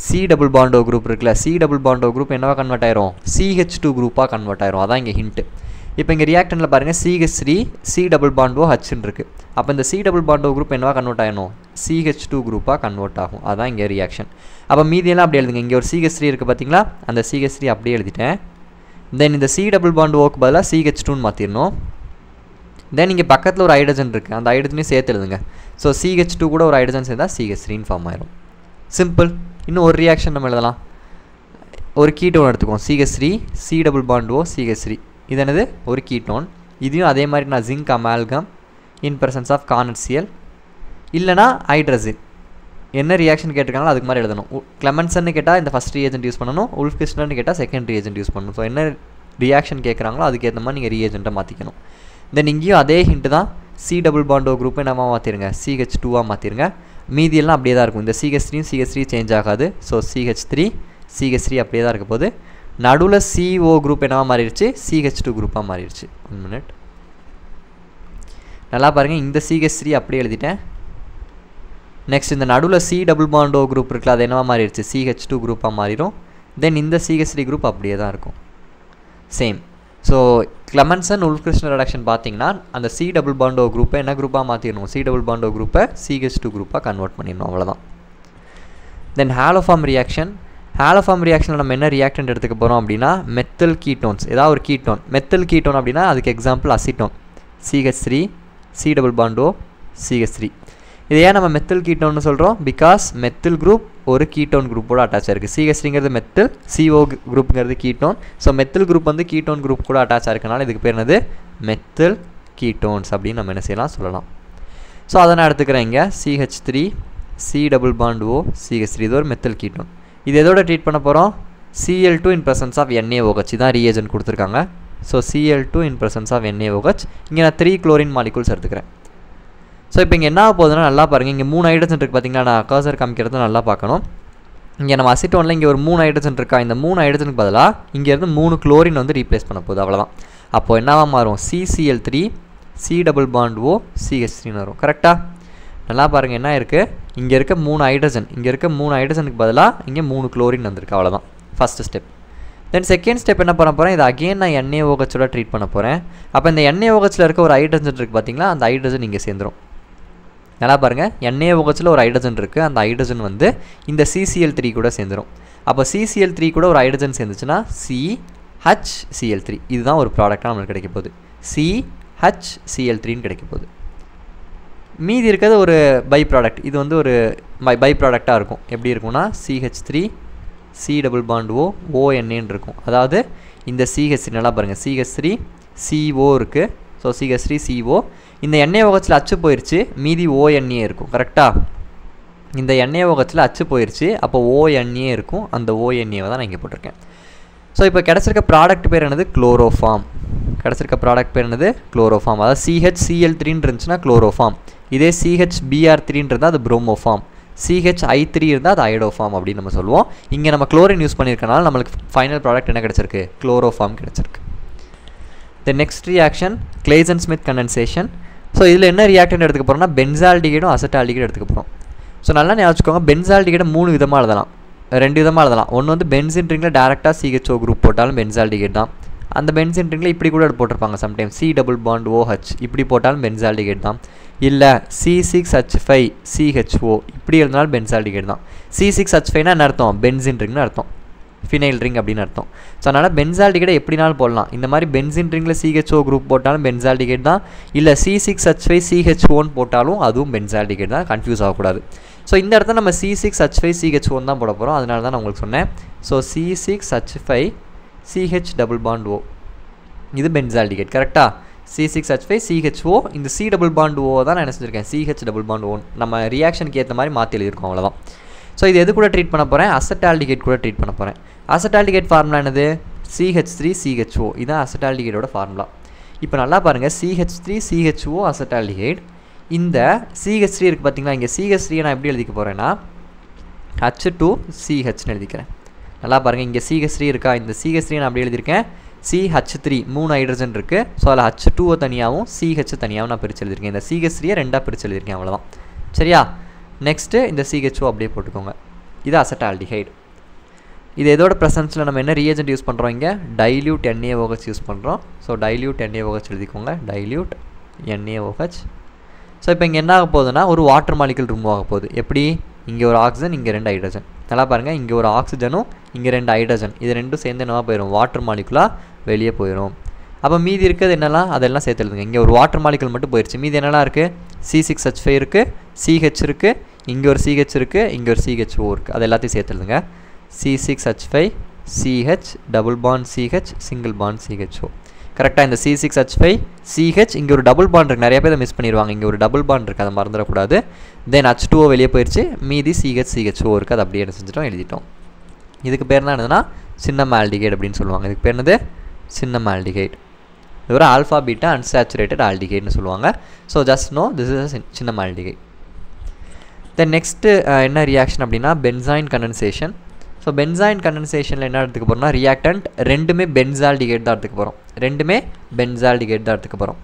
C double bond O group இருக்குல்ல, C double bond O group என்னவா கன்வெர்ட் ஆயிரும், CH2 குரூப்பாக கன்வெர்ட் ஆயிரும். அதான் இங்கே ஹிண்ட்டு. இப்போ இங்கே ரியாக்டனில் பாருங்கள் CH3 C டபுள் பாண்ட் OHன்னு இருக்குது. அப்போ இந்த C double bond O group என்னவா கன்வெர்ட் ஆகணும், CH2 குரூப்பாக கன்வெர்ட் ஆகும். அதான் இங்கே ரியாக்ஷன். அப்போ மீதியெல்லாம் அப்படி எழுதுங்க. இங்கே ஒரு CH3 இருக்குது பார்த்தீங்களா, அந்த CH3 அப்படியே எழுதிட்டேன். தென் இந்த C டபுள் பாண்ட் ஓக்கு பதிலாக CH2ன்னு மாற்றிடணும். தென் இங்கே பக்கத்தில் ஒரு ஹைட்ரஜன் இருக்குது, அந்த ஹைட்ரஜனையும் சேர்த்து எழுதுங்க. ஸோ CH2 கூட ஒரு ஹைட்ரஜன் சேர்ந்தால் CH3ன்னு ஃபார்ம் ஆயிரும். சிம்பிள். இன்னும் ஒரு ரியாக்ஷன் நம்ம எழுதலாம். ஒரு கீட்டோன் எடுத்துக்குவோம், CH3 C double bond O CH3. இது என்னது, ஒரு கீட்டோன். இதையும் அதே மாதிரி நான் zinc amalgam in presence of conc HCl இல்லைனா ஹைட்ரஜன். என்ன ரியாக்ஷன் கேட்டிருக்காங்களோ அதுக்கு மாதிரி எழுதணும். கிளெமென்சன்னு கேட்டால் இந்த ஃபஸ்ட் ரியேஜென்ட் யூஸ் பண்ணணும், உல்ஃப் கிருஷ்ணர்னு கேட்டால் செகண்ட் ரியேஜென்ட் யூஸ் பண்ணணும். ஸோ என்ன ரியாக்ஷன் கேட்குறாங்களோ அதுக்கேற்ற மாதிரி நீங்கள் ரியேஜென்ட்டை மாற்றிக்கணும். தென் இங்கேயும் அதே ஹிண்ட்டு தான், C டபுள் பாண்ட் O குரூப்பை நம்ம மாற்றிடுங்க, CH2ஆக மாற்றிடுங்க. மீதியெல்லாம் அப்படியே தான் இருக்கும். இந்த CH3 சேஞ்ச் ஆகாது. ஸோ CH3 அப்படியே தான் இருக்க போது. நடுவில் CO குரூப் என்னவா மாறிடுச்சு, CH2 குரூப்பாக மாறிடுச்சு. 1 மினிட் நல்லா பாருங்கள். இந்த CH3 அப்படியே எழுதிட்டேன். நெக்ஸ்ட் இந்த நடுவில் C double bond O group இருக்குல்ல, அது என்னவா மாறிடுச்சு, CH2 குரூப்பாக மாறிடும். தென் இந்த CH3 குரூப் அப்படியே தான் இருக்கும், சேம். ஸோ கிளெமென்சன் உல்ஃப் கிருஷ்ணர் ரிடக்ஷன் பார்த்தீங்கன்னா அந்த C டபுள் பாண்ட் O குரூப்பை என்ன குரூப்பாக மாற்றிடணும், C டபுள் பாண்ட் O குரூப்பை CH2 குரூப்பாக கன்வெர்ட் பண்ணிடணும், அவ்வளோதான். தென் ஹாலோஃபார்ம் ரியாக்ஷனில் நம்ம என்ன ரியாக்டன்ட் எடுத்துக்க போகிறோம் அப்படின்னா மெத்தில் கீட்டோன்ஸ். ஏதாவது ஒரு கீட்டோன், மெத்தில் கீட்டோன் அப்படின்னா அதுக்கு example acetone, CH3 C double bond O CH3. இது ஏன் நம்ம மெத்தில் கீட்டோன்னு சொல்கிறோம், பிகாஸ் மெத்தில் குரூப் ஒரு கீட்டோன் குரூப்போட அட்டாச் ஆயிருக்கு. CH3ங்கிறது மெத்தில், CO குரூப்புங்கிறது கீட்டோன். ஸோ மெத்தில் குரூப் வந்து கீட்டோன் குரூப் கூட அட்டாச் ஆயிருக்கனால இதுக்கு பேர் என்னது, மெத்தில் கீட்டோன்ஸ் அப்படின்னு நம்ம என்ன செய்யலாம் சொல்லலாம். ஸோ அதை நான் எடுத்துக்கிறேன். இங்கே CH3 C double bond O CH3 இது ஒரு மெத்தில் கீட்டோன். இது எதோட ட்ரீட் பண்ண போகிறோம், Cl2 in presence of NaOH தான் ரியேஜென்ட் கொடுத்துருக்காங்க. So Cl2 in presence of NaOH. இங்கே நான் 3 குளோரின் மாலிகூல்ஸ் எடுத்துக்கிறேன். ஸோ இப்போ இங்கே என்ன போகுதுன்னா நல்லா பாருங்கள். இங்கே 3 ஹைட்ரஜன் இருக்குது பார்த்தீங்களா, நான் கர்சர் காமிக்கிறது நல்லா பார்க்கணும். இங்கே நம்ம அசிட்டோனில் இங்கே ஒரு 3 ஹைட்ரஜன் இருக்கா, இந்த 3 ஹைட்ரஜனுக்கு பதிலாக இங்கேருந்து 3 குளோரின் வந்து ரீப்ளேஸ் பண்ண போகுது, அவ்வளோதான். அப்போது என்னவா மாறும், CCl3 C double bond O CH3ன்னு வரும். கரெக்டாக நல்லா பாருங்கள். என்ன இருக்குது, இங்கே இருக்க 3 ஹைட்ரஜன், இங்கே இருக்க 3 ஹைட்ரஜனுக்கு பதிலாக இங்கே 3 குளோரின் வந்திருக்கு, அவ்வளோதான் first step. Then second step என்ன பண்ண போகிறேன், இது அகெயின் நான் NaOHோட ட்ரீட் பண்ண போகிறேன். அப்போ இந்த NaOHல இருக்க ஒரு ஹைட்ரஜன் இருக்குது பார்த்தீங்களா, அந்த ஹைட்ரஜன் இங்கே சேர்ந்துடும். நல்லா பாருங்கள், NaOHல ஒரு ஹைட்ரஜன் இருக்குது, அந்த ஹைட்ரஜன் வந்து இந்த CCl3 கூட சேர்ந்துடும். அப்போ CCl3 கூட ஒரு ஹைட்ரஜன் சேர்ந்துச்சுன்னா CHCl3, இதுதான் ஒரு ப்ராடக்டாக நம்மளுக்கு கிடைக்க போகுது, CHCl3ன்னு கிடைக்க போகுது. மீதி இருக்கிறது ஒரு பை ப்ராடக்ட், இது வந்து ஒரு பை ப்ராடக்டாக இருக்கும். எப்படி இருக்கும்னா CH3 C double bond O ONAன்னு இருக்கும். அதாவது இந்த CH3 நல்லா பாருங்கள், CH3 CO இருக்குது. ஸோ CH3 CO, இந்த NaOHல அச்சு போயிடுச்சு, மீதி ONA இருக்கும். கரெக்டாக இந்த NaOHல அச்சு போயிடுச்சு, அப்போ ONA இருக்கும். அந்த ONAவை தான் நான் இங்கே போட்டிருக்கேன். ஸோ இப்போ கிடச்சிருக்க ப்ராடக்ட் பேர் என்னது, குளோரோஃபார்ம். கிடச்சிருக்க ப்ராடக்ட் பேர் என்னது, குளோரோஃபார்ம். அதாவது CHCl3ன்னு இருந்துச்சுன்னா குளோரோஃபார்ம், இதே CHBr3ன்னு இருந்தால் அது ப்ரோமோஃபார்ம், CHI3 இருந்தால் அது ஐடோஃபார்ம் அப்படின்னு நம்ம சொல்லுவோம். இங்கே நம்ம குளோரின் யூஸ் பண்ணியிருக்கனால நம்மளுக்கு ஃபைனல் ப்ராடக்ட் என்ன கிடச்சிருக்கு, குளோரோஃபார்ம் கிடச்சிருக்கு. The next reaction, Claisen-Smith condensation. So இதில் என்ன ரியாக்டன்ட் எடுத்துக்க போகிறோம்னா பென்சால்டிகைடும் அசட்டால்டிகைடும் எடுத்துக்க போகிறோம். ஸோ நல்லா ஞாபகம், பென்சால்டிகைடை 3 விதமாக எழுதலாம், 2 விதமாக எழுதலாம். ஒன்று வந்து பென்சின் ரிங்கில் டேரெக்டாக CHO குரூப் போட்டாலும் பென்சால்டிகைட் தான். அந்த பென்சின் ரிங்கில் இப்படி கூட போட்டிருப்பாங்க sometime, C double bond OH இப்படி போட்டாலும் பென்சால்டிகைட் தான். இல்லை C6H5 CHO இப்படி எழுதினாலும் பென்சால்டிகைட் தான். C6H5னா என்ன அர்த்தம், பென்சின் ரிங்னு அர்த்தம். ஃபினைல் ரிங் அப்படின்னு அர்த்தம். ஸோ அதனால் பென்சால்டிகைடை எப்படினாலும் போடலாம். இந்த மாதிரி பென்சின் ரிங்கில் CHO குரூப் போட்டாலும் பென்சால்டிகைட் தான், இல்லை C6H5CHO போட்டாலும் அதுவும் பென்சால்டிகைட் தான். கன்ஃபியூஸ் ஆகக்கூடாது. ஸோ இந்த இடத்துல நம்ம C6H5CHO தான் போட போகிறோம். அதனால தான் நான் உங்களுக்கு சொன்னேன். So C6H5CH double bond O இது பென்சால்டிகைட். கரெக்டாக C6H5CHO இந்த C டபுள் பாண்ட் O தான் நான் என்ன செஞ்சுருக்கேன், CH டபுள் பாண்ட் O நம்ம ரியாக்ஷனுக்கு ஏற்ற மாதிரி மாற்றி எழுதியிருக்கோம், அவ்வளோதான். ஸோ இது எது கூட ட்ரீட் பண்ண போகிறேன், அசட்டால்டிகைட் கூட ட்ரீட் பண்ண போகிறேன். அசட்டால்டிகைட் ஃபார்முலா என்னது, CH3CHO இதுதான் அசட்டால்டிகைடோட ஃபார்முலா. இப்போ நல்லா பாருங்கள், CH3CHO அசட்டால்டிகைட். இந்த CH3 இருக்குது பார்த்தீங்களா, இங்கே CH3 நான் எப்படி எழுதிக்க போகிறேன்னா H2CHன்னு எழுதிக்கிறேன். நல்லா பாருங்கள், இங்கே CH3 இருக்கா, இந்த CH3 நான் அப்படி எழுதியிருக்கேன். CH3 3 ஹைட்ரஜன் இருக்குது. ஸோ அதில் H2 தனியாகவும் CH தனியாகவும் நான் பிரித்து எழுதியிருக்கேன். இந்த CH3 ரெண்டாக பிரித்து எழுதியிருக்கேன், அவ்வளோதான். சரியா? நெக்ஸ்ட்டு இந்த CHO அப்படியே போட்டுக்கோங்க. இது அசட்டால்டிஹைடு. இது எதோட ப்ரெசன்ஸில் நம்ம என்ன ரியேஜென்ட் யூஸ் பண்ணுறோம், இங்கே டைல்யூட் NaOH யூஸ் பண்ணுறோம். ஸோ டைல்யூட் NaOH எழுதிக்கோங்க, டைல்யூட் NaOH. ஸோ இப்போ இங்கே என்ன ஆக போகுதுன்னா ஒரு வாட்டர் மாலிகுல் ரிமூவ் ஆக போகுது. எப்படி, இங்கே ஒரு ஆக்சிஜன், இங்கே 2 ஹைட்ரஜன். நல்லா பாருங்கள், இங்கே ஒரு ஆக்சிஜனும் இங்கே 2 ஹைட்ரஜன், இது ரெண்டும் சேர்ந்து என்னவா போயிடும், வாட்டர் மாலிகுலாக வெளியே போயிடும். அப்போ மீதி இருக்கிறது என்னெல்லாம், அதெல்லாம் சேர்த்து எழுதுங்க. இங்கே ஒரு வாட்டர் மாலிகுல் மட்டும் போயிடுச்சு. மீதி என்னெல்லாம் இருக்குது, C6H5 இருக்குது, CH இருக்குது, இங்கே ஒரு CH இருக்குது, இங்கே ஒரு CHO இருக்குது. அது எல்லாத்தையும் சேர்த்து எழுதுங்க. C6H5 CH double bond CH single bond CHO. கரெக்டாக இந்த C6H5 CH இங்கே ஒரு டபுள் பாண்ட் இருக்குது. நிறைய பேர் மிஸ் பண்ணிடுவாங்க, இங்கே ஒரு டபுள் பாண்ட் இருக்குது, அதை மறந்துடக்கூடாது. தென் H2O வெளியே போயிடுச்சு, மீதி CHO இருக்குது. அது அப்படியே என்ன செஞ்சிட்டோம், எழுதிட்டோம். இதுக்கு பேர் என்ன என்னதுன்னா சின்னம் ஆல்டிகைட் அப்படின்னு சொல்லுவாங்க. இதுக்கு பேர் என்னது, சின்னம் ஆல்டிகைட். இது ஒரு ஆல்ஃபா பீட்டா அன்சாச்சுரேட்டட் ஆல்டிகைட்னு சொல்லுவாங்க. So just know this is cinnamaldehyde. Then next என்ன ரியாக்ஷன் அப்படின்னா பென்சாயின் கண்டென்சேஷன். ஸோ பென்சாயின் கண்டென்சேஷனில் என்ன எடுத்துக்க போகிறோம்னா ரியாக்டன்ட் ரெண்டுமே பென்சால்டிகைட் தான் எடுத்துக்க போகிறோம். ரெண்டுமே பென்சால்டிகைட் தான் எடுத்துக்க போகிறோம்.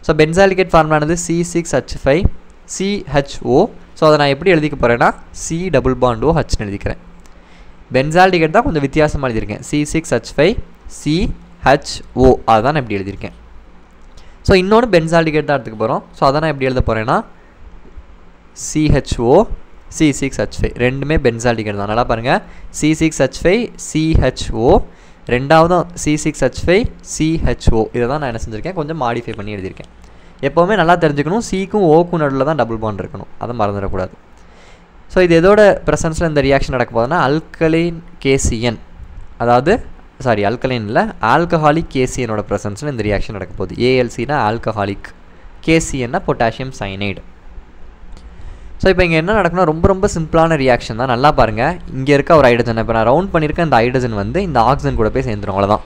So benzaldehyde ஃபார்முலானது C6H5CHO. ஸோ அதை நான் எப்படி எழுதிக்க போகிறேன்னா C டபுள் பாண்ட் OHன்னு எழுதிக்கிறேன். பென்சால்டிகைட் தான் கொஞ்சம் வித்தியாசமாக எழுதியிருக்கேன். C6H5CHO அதுதான் நான் எப்படி எழுதியிருக்கேன். ஸோ இன்னொன்று பென்சால்டிகைட் தான் எடுத்துக்க போகிறோம். ஸோ அதை நான் எப்படி எழுத போகிறேன்னா CHO C6H5 ரெண்டுமே பென்சால்டிகைட் தான். நல்லா பாருங்கள், C6H5CHO ரெண்டாவதும் C6H5CHO இதை தான் நான் என்ன செஞ்சுருக்கேன், கொஞ்சம் மாடிஃபை பண்ணி எழுதியிருக்கேன். எப்போவுமே நல்லா தெரிஞ்சுக்கணும், Cக்கும் Oக்கும் நடுவில் தான் டபுள் பாண்ட் இருக்கணும், அதை மறந்துடக்கூடாது. ஸோ இது எதோட ப்ரெசன்ஸில் இந்த ரியாக்ஷன் நடக்க போகுதுன்னா அல்கலைன் கேசியன், அதாவது அல்கலைன் இல்லை ஆல்கஹாலிக் கேசியனோட ப்ரெசன்ஸில் இந்த ரியாக்ஷன் நடக்க போகுது. ALCனா ஆல்கஹாலிக், கேசியன்னா பொட்டாசியம் சைனைடு. ஸோ இப்போ இங்கே என்ன நடக்குன்னா ரொம்ப ரொம்ப சிம்பிளான ரியாக்ஷன் தான். நல்லா பாருங்கள், இங்கே இருக்க ஒரு ஹைட்ரஜன் இப்போ நான் ரவுண்ட் பண்ணியிருக்கேன். இந்த ஹைட்ரஜன் வந்து இந்த ஆக்சிஜன் கூட போய் சேர்ந்துடும், அவ்வளோதான்.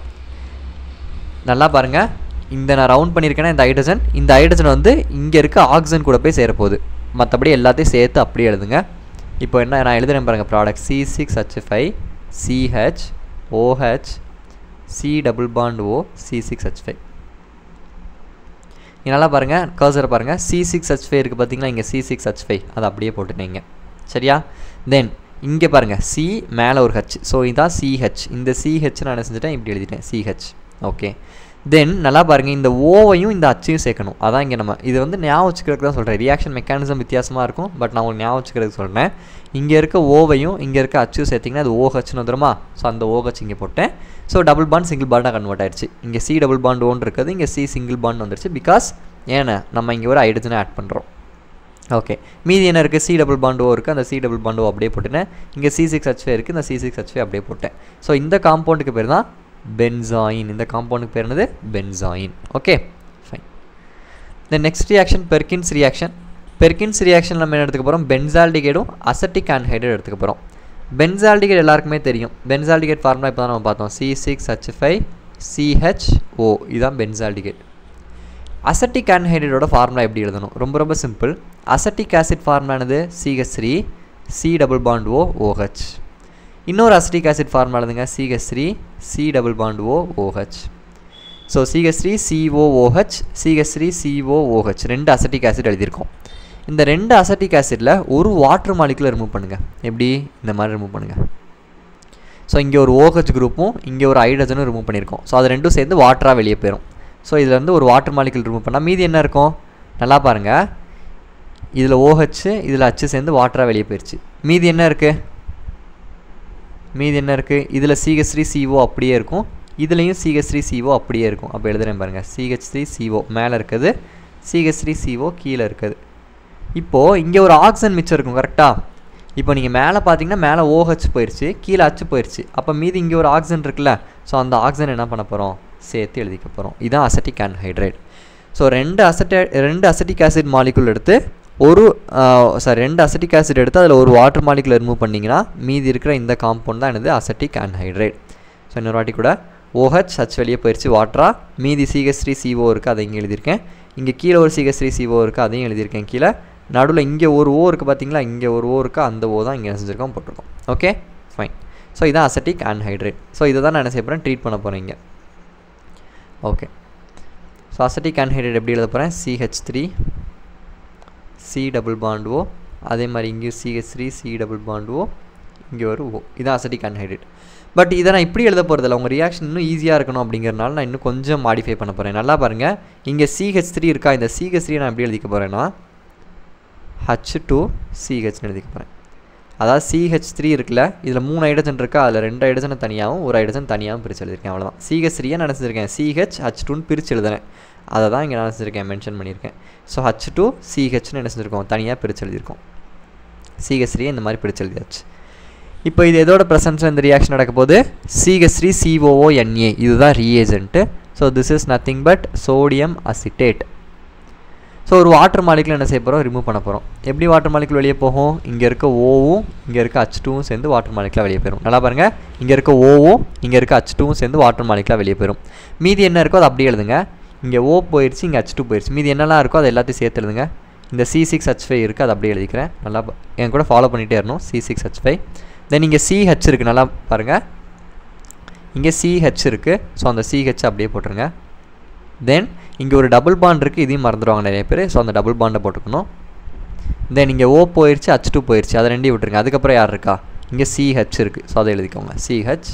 நல்லா பாருங்கள், இந்த நான் ரவுண்ட் பண்ணியிருக்கேன்னா இந்த ஹைட்ரஜன் வந்து இங்கே இருக்க ஆக்சிஜன் கூட போய் சேரப்போகுது. மற்றபடி எல்லாத்தையும் சேர்த்து அப்படியே எழுதுங்க. இப்போ என்ன நான் எழுதுறேன் பாருங்கள், product C6H5CHOH C double bond O C6H5. நல்லா பாருங்கள், கர்சரை பாருங்கள், C6H5 இருக்குது பார்த்தீங்களா, இங்கே C6H5 அதை அப்படியே போட்டுட்டீங்க. சரியா? தென் இங்கே பாருங்கள், C மேலே ஒரு H, ஸோ இதான் CH. இந்த CH நான் என்ன செஞ்சுட்டேன், இப்படி எழுதிட்டேன் CH. ஓகே, தென் நல்லா பாருங்கள், இந்த ஓவையும் இந்த அச்சையும் சேர்க்கணும். அதான் இங்கே நம்ம இது வந்து ஞாபகம் வச்சுக்கிறதுக்கு தான் சொல்கிறேன். ரியாக்ஷன் மெக்கானிசம் வித்தியாசமாக இருக்கும், பட் நான் உங்களுக்கு ஞாபகம் வச்சுக்கிறதுக்கு சொல்கிறேன். இங்கே இருக்க ஓவையும் இங்கே இருக்க அச்சையும் சேர்த்திங்கன்னா அது OHன்னு வந்துடுமா. ஸோ அந்த OH இங்கே போட்டேன். ஸோ டபுள் பாண்ட் சிங்கிள் பாண்டாக கன்வெர்ட் ஆயிடுச்சு. இங்கே C டபுள் பாண்ட் ஒன்று இருக்குது, இங்கே C சிங்கிள் பாண்ட் வந்துடுச்சு. பிகாஸ் ஏன்னா நம்ம இங்கே ஒரு ஹைட்ரஜனை ஆட் பண்ணுறோம். ஓகே, மீதி என்ன இருக்குது, C டபுள் பாண்ட் O இருக்குது, அந்த C டபுள் பாண்ட் O அப்படியே போட்டுட்டேன். இங்கே C6H5 இருக்குது, இந்த C6H5 அப்படியே போட்டேன். ஸோ இந்த காம்பவுண்டுக்கு பேர் தான் பென்சாயின். இந்த காம்பவுண்டுக்கு பேர் என்னது, benzoin. Okay, fine. Then next reaction Perkins reaction. Perkins reaction நம்ம என்ன எடுத்துக்க போகிறோம், பென்சால்டிகைடும் அசட்டிக் ஆன்ஹைட்ரைடு எடுத்துக்க போகிறோம். பென்சால்டிகைட் எல்லாருக்குமே தெரியும். பென்சால்டிகைட் ஃபார்முலா இப்போ தான் நம்ம பார்த்தோம், C6H5CHO இதுதான் பென்சால்டிகைட். அசட்டிக் ஆன்ஹைட்ரைடோட ஃபார்முலா எப்படி எழுதணும், ரொம்ப ரொம்ப சிம்பிள். அசட்டிக் ஆசிட் ஃபார்முலானது CH3 C double bond OOH. இன்னொரு அசட்டிக் ஆசிட் ஃபார்முலா எழுதுங்க, CH3 C double bond OOH. So CH3 COOH CH3 COOH ரெண்டு அசட்டிக் ஆசிட் எழுதியிருக்கோம். இந்த ரெண்டு அசட்டிக் ஆசிடில் ஒரு வாட்டர் மாலிகுலை ரிமூவ் பண்ணுங்கள். எப்படி, இந்த மாதிரி ரிமூவ் பண்ணுங்கள். ஸோ இங்கே ஒரு OH குரூப்பும் இங்கே ஒரு ஹைட்ரஜனும் ரிமூவ் பண்ணியிருக்கோம். ஸோ அது ரெண்டும் சேர்ந்து வாட்டராக வெளியே போயிடும். ஸோ இதில் வந்து ஒரு வாட்டர் மாலிகுல் ரிமூவ் பண்ணால் மீதி என்ன இருக்கும், நல்லா பாருங்கள், இதில் OH இதில் H சேர்ந்து வாட்டராக வெளியே போயிடுச்சு. மீதி என்ன இருக்குது, மீதி என்ன இருக்குது, இதில் CH3CO அப்படியே இருக்கும், இதுலேயும் CH3CO அப்படியே இருக்கும். அப்போ எழுதுகிறேன் பாருங்கள், CH3CO மேலே இருக்குது, CH3CO கீழே இருக்குது. இப்போது இங்கே ஒரு ஆக்சிஜன் மிச்சம் இருக்கும் கரெக்டாக. இப்போ நீங்கள் மேலே பார்த்தீங்கன்னா மேலே OH போயிடுச்சு, கீழே H போயிடுச்சு. அப்போ மீதி இங்கே ஒரு ஆக்சிஜன் இருக்குல்ல, ஸோ அந்த ஆக்சிஜன் என்ன பண்ண போகிறோம், சேர்த்து எழுதிக்க போகிறோம். இதுதான் அசட்டிக் ஆன்ஹைட்ரைட். ஸோ ரெண்டு அசட்டிக் ஆசிட் மாலிகுல் எடுத்து ரெண்டு அசட்டிக் ஆசிட் எடுத்து அதில் ஒரு வாட்டர் மாலிகுல் ரிமூவ் பண்ணிங்கன்னா மீதி இருக்கிற இந்த காம்பவுண்ட் தான் என்னது, அசட்டிக் ஆன்ஹைட்ரைட். ஸோ இன்னொரு வாட்டி கூட OH H வெளியே போயிடுச்சு வாட்டராக, மீதி CH3CO இருக்குது, அதை இங்கே எழுதியிருக்கேன். இங்கே கீழே ஒரு CH3CO இருக்குது, அதையும் எழுதியிருக்கேன் கீழே. நடுவில் இங்கே ஒரு O இருக்குது பார்த்தீங்களா, இங்கே ஒரு O இருக்குது, அந்த O தான் இங்கே செஞ்சுருக்கோம் போட்டிருக்கோம். Okay fine. ஸோ இதான் அசட்டிக் ஆன்ஹைட்ரைட். ஸோ இதை தான் நான் என்ன செய்ய போகிறேன், ட்ரீட் பண்ண போகிறேன் இங்கே. ஓகே, ஸோ அசட்டிக் ஆன்ஹைட்ரைட் எப்படி எழுத போகிறேன், CH3 C double bond O, அதே மாதிரி இங்கேயும் CH3 C double bond O, இங்கே ஒரு O. இதான் அசட்டிக் ஆன்ஹைட்ரைட். பட் இதை நான் இப்படி எழுத போகிறதில்ல, உங்கள் ரியாக்ஷன் இன்னும் ஈஸியாக இருக்கணும் அப்படிங்கிறனால நான் இன்னும் கொஞ்சம் மாடிஃபை பண்ண போகிறேன். நல்லா பாருங்கள், இங்கே CH3 இருக்கா, இந்த CH3 நான் எப்படி எழுதிக்க போகிறேன்னா H2CHன்னு எழுதிக்க போகிறேன். அதாவது CH3 இருக்குல்ல, இதில் 3 ஹைட்ரஜன் இருக்கா, அதில் 2 ஹைட்ரஜன் தனியாகவும் 1 ஹைட்ரஜன் தனியாகவும் பிரித்து எழுதியிருக்கேன். அவ்வளோதான். CH3 நினச்சிருக்கேன், CH2ன்னு பிரித்து எழுதுறேன், அதை தான் இங்கே நினச்சிருக்கேன், மென்ஷன் பண்ணியிருக்கேன். ஸோ H2CHன்னு என்ன செஞ்சுருக்கோம், தனியாக பிரித்து எழுதியிருக்கோம். CH3 இந்த மாதிரி பிரித்து எழுதியாச்சு. இப்போ இது எதோட ப்ரெசன்ஸில் இந்த ரியாக்ஷன் நடக்க போது, CH3COONA, இதுதான் reagent. So this is nothing but sodium acetate. So ஒரு வாட்டர் மாலிகுல் என்ன செய்ய போகிறோம், ரிமூவ் பண்ண போகிறோம். எப்படி வாட்டர் மாலிகுல் வெளியே போகும், இங்கே இருக்க ஓவும் இங்கே இருக்க H2வும் சேர்ந்து வாட்டர் மாலிகுலாக வெளியே போயிடும். நல்லா பாருங்கள், இங்கே இருக்க ஓவும் இங்கே இருக்க H2வும் சேர்ந்து வாட்டர் மாலிகுலாக வெளியே போயிடும். மீதி என்ன இருக்கோ அதை அப்படியே எழுதுங்க. இங்கே O போயிடுச்சு, இங்கே H2 போயிடுச்சு, மீதி என்னெல்லாம் இருக்கோ அதை எல்லாத்தையும் சேர்த்து எழுதுங்க. இந்த C6H5 இருக்குது, அதை அப்படியே எழுதிக்கிறேன். நல்லா என் கூட ஃபாலோ பண்ணிகிட்டே இருக்கணும். C6H5. தென் இங்கே CH இருக்குது, நல்லா பாருங்கள், இங்கே CH இருக்குது. ஸோ அந்த CH அப்படியே போட்டுருங்க. தென் இங்கே ஒரு டபுள் பாண்ட் இருக்குது, இதையும் மறந்துடுவாங்க நிறைய பேர். ஸோ அந்த டபுள் பாண்டை போட்டுக்கணும். தென் இங்கே O போயிடுச்சு, H2 போயிடுச்சு, அதை ரெண்டையும் விட்டுருங்க. அதுக்கப்புறம் யார் இருக்கா, இங்கே CH இருக்குது. ஸோ அதை எழுதிக்கோங்க, CH.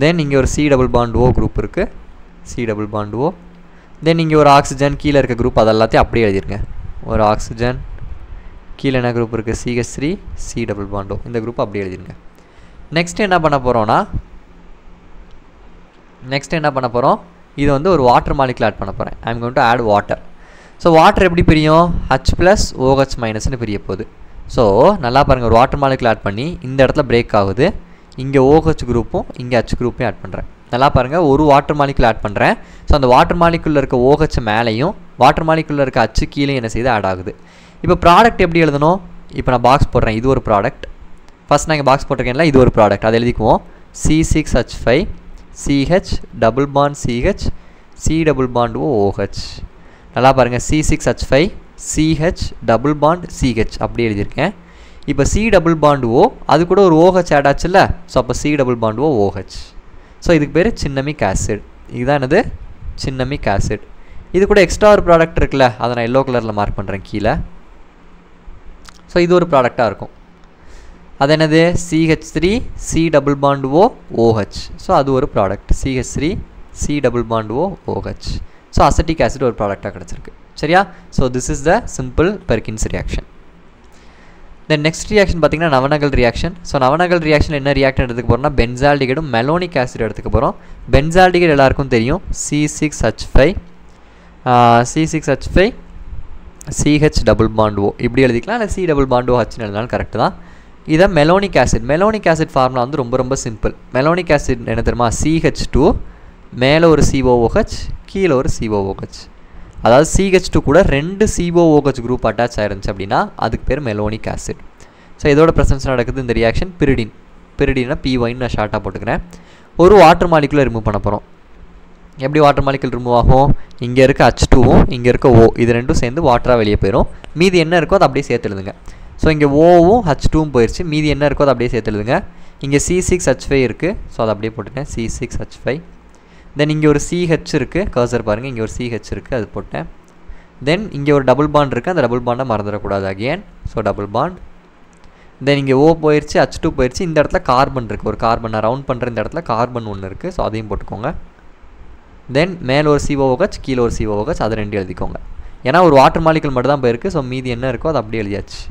தென் இங்கே ஒரு C double bond O group இருக்குது, C டபுள் பாண்ட் O. தென் இங்கே ஒரு ஆக்சிஜன் கீழே இருக்க குரூப், அது எல்லாத்தையும் அப்படியே எழுதிருங்க. ஒரு ஆக்சிஜன் கீழே என்ன குரூப் இருக்குது, CH3 C double bond O, இந்த குரூப் அப்படியே எழுதிருங்க. நெக்ஸ்ட் என்ன பண்ண போகிறோம், இது வந்து ஒரு வாட்டர் மாலிகுல் ஆட் பண்ண போகிறேன். I am going to add water. So water எப்படி பிரியும், H+OH- பிரிய போகுது. ஸோ நல்லா பாருங்கள், ஒரு வாட்டர் மாலிகுல் ஆட் பண்ணி இந்த இடத்துல பிரேக் ஆகுது. இங்கே OH குரூப்பும் இங்கே H குரூப்பையும் ஆட் பண்ணுறேன். நல்லா பாருங்கள், ஒரு வாட்டர் மாலிகுல் ஆட் பண்ணுறேன். ஸோ அந்த வாட்டர் மாலிகுலில் இருக்க OH மேலேயும் வாட்டர் மாலிகுலில் இருக்க H கீழே என்ன செய்து ஆட் ஆகுது. இப்போ ப்ராடக்ட் எப்படி எழுதணும், இப்போ நான் பாக்ஸ் போடுறேன், இது ஒரு ப்ராடக்ட். ஃபஸ்ட் நான் இங்கே பாக்ஸ் போட்டிருக்கேன்ல, இது ஒரு ப்ராடக்ட், அதை எழுதிக்குவோம். C6H5 CH double bond CH C double bond OH. நல்லா பாருங்கள், C6H5 CH double bond CH அப்படி எழுதியிருக்கேன். இப்போ C டபுள் பாண்ட் O, அது கூட ஒரு OH ஆட் ஆச்சுல்ல, ஸோ அப்போ C double bond OH. So இதுக்கு பேர் சின்னமிக் ஆசிட். இதுதான் என்னது, சின்னமிக் ஆசிட். இது கூட எக்ஸ்ட்ரா ஒரு ப்ராடக்ட் இருக்குல்ல, அதை நான் எல்லோ கலரில் மார்க் பண்ணுறேன் கீழே. ஸோ இது ஒரு ப்ராடக்டாக இருக்கும். அது என்னது, CH3 C double bond OH. So அது ஒரு product, CH3 C double bond OH. So ascetic acid ஒரு ப்ராடக்டாக கிடச்சிருக்கு. சரியா? So this is the simple Perkins reaction. Then next reaction பார்த்தீங்கன்னா நவநகல் ரியாக்ஷன். ஸோ நவநகல் ரியாக்ஷன் என்ன ரியாக்ஷன் எடுத்துக்க போகிறோம்னா, பென்சால்டிகைடும் மெலோனிக் ஆசிட் எடுத்துக்க போகிறோம். பென்சால்டிகைடு எல்லாருக்கும் தெரியும், C6H5 CH double bond O இப்படி எழுதிக்கலாம், இல்லை C டபுள் பாண்ட் OHன்னு எழுதினாலும் கரெக்டு தான். இதை மெலோனிக் ஆசிட் ஃபார்முலா வந்து ரொம்ப சிம்பிள். மெலோனிக் ஆசிட் என்ன தெரியுமா, CH2 மேலே ஒரு COOH கீழே ஒரு COOH. அதாவது CH2 கூட 2 COOH குரூப் அட்டாச் ஆயிருந்துச்சு அப்படின்னா அதுக்கு பேர் மெலோனிக் ஆசிட். ஸோ இதோட ப்ரெசன்ஸ் நடக்குது இந்த ரியாக்ஷன் பிரிடின்னா PYன்னு நான் ஷார்ட்டாக போட்டுக்கிறேன். ஒரு வாட்டர் மாலிகுலை ரிமூவ் பண்ண போகிறோம். எப்படி வாட்டர் மாலிகுல் ரிமூவ் ஆகும், இங்கே இருக்க H2வும் இங்கே இருக்க O இது ரெண்டும் சேர்ந்து வாட்டராக வெளியே போயிடும். மீதி என்ன இருக்கோ அதை அப்படியே சேர்த்து எழுதுங்க. ஸோ இங்கே Oவும் H2வும் போயிடுச்சு, மீதி என்ன இருக்கோ அதை அப்படியே சேர்த்து எழுதுங்க. இங்கே C6H5 இருக்குது, ஸோ அதை அப்படியே போட்டுட்டேன், C6H5. தென் இங்கே ஒரு CH இருக்குது, கர்சர் பாருங்கள், இங்கே ஒரு CH இருக்குது, அது போட்டேன். தென் இங்கே ஒரு டபுள் பாண்ட் இருக்குது, அந்த டபுள் பாண்டை மறந்துடக்கூடாது again. So double bond. Then இங்கே O போயிடுச்சு, H2 போயிடுச்சு, இந்த இடத்துல கார்பன் இருக்குது, ஒரு கார்பன் நான் ரவுண்ட் பண்ணுற இந்த இடத்துல கார்பன் ஒன்று இருக்குது, ஸோ அதையும் போட்டுக்கோங்க. தென் மேலே ஒரு COOH கீழே ஒரு COOH, அதை ரெண்டு எழுதிக்கோங்க. ஏன்னா ஒரு வாட்டர் மாலிகுல் மட்டும் தான் போயிருக்கு, ஸோ மீதி என்ன இருக்கோ அதை அப்படியே எழுதியாச்சு.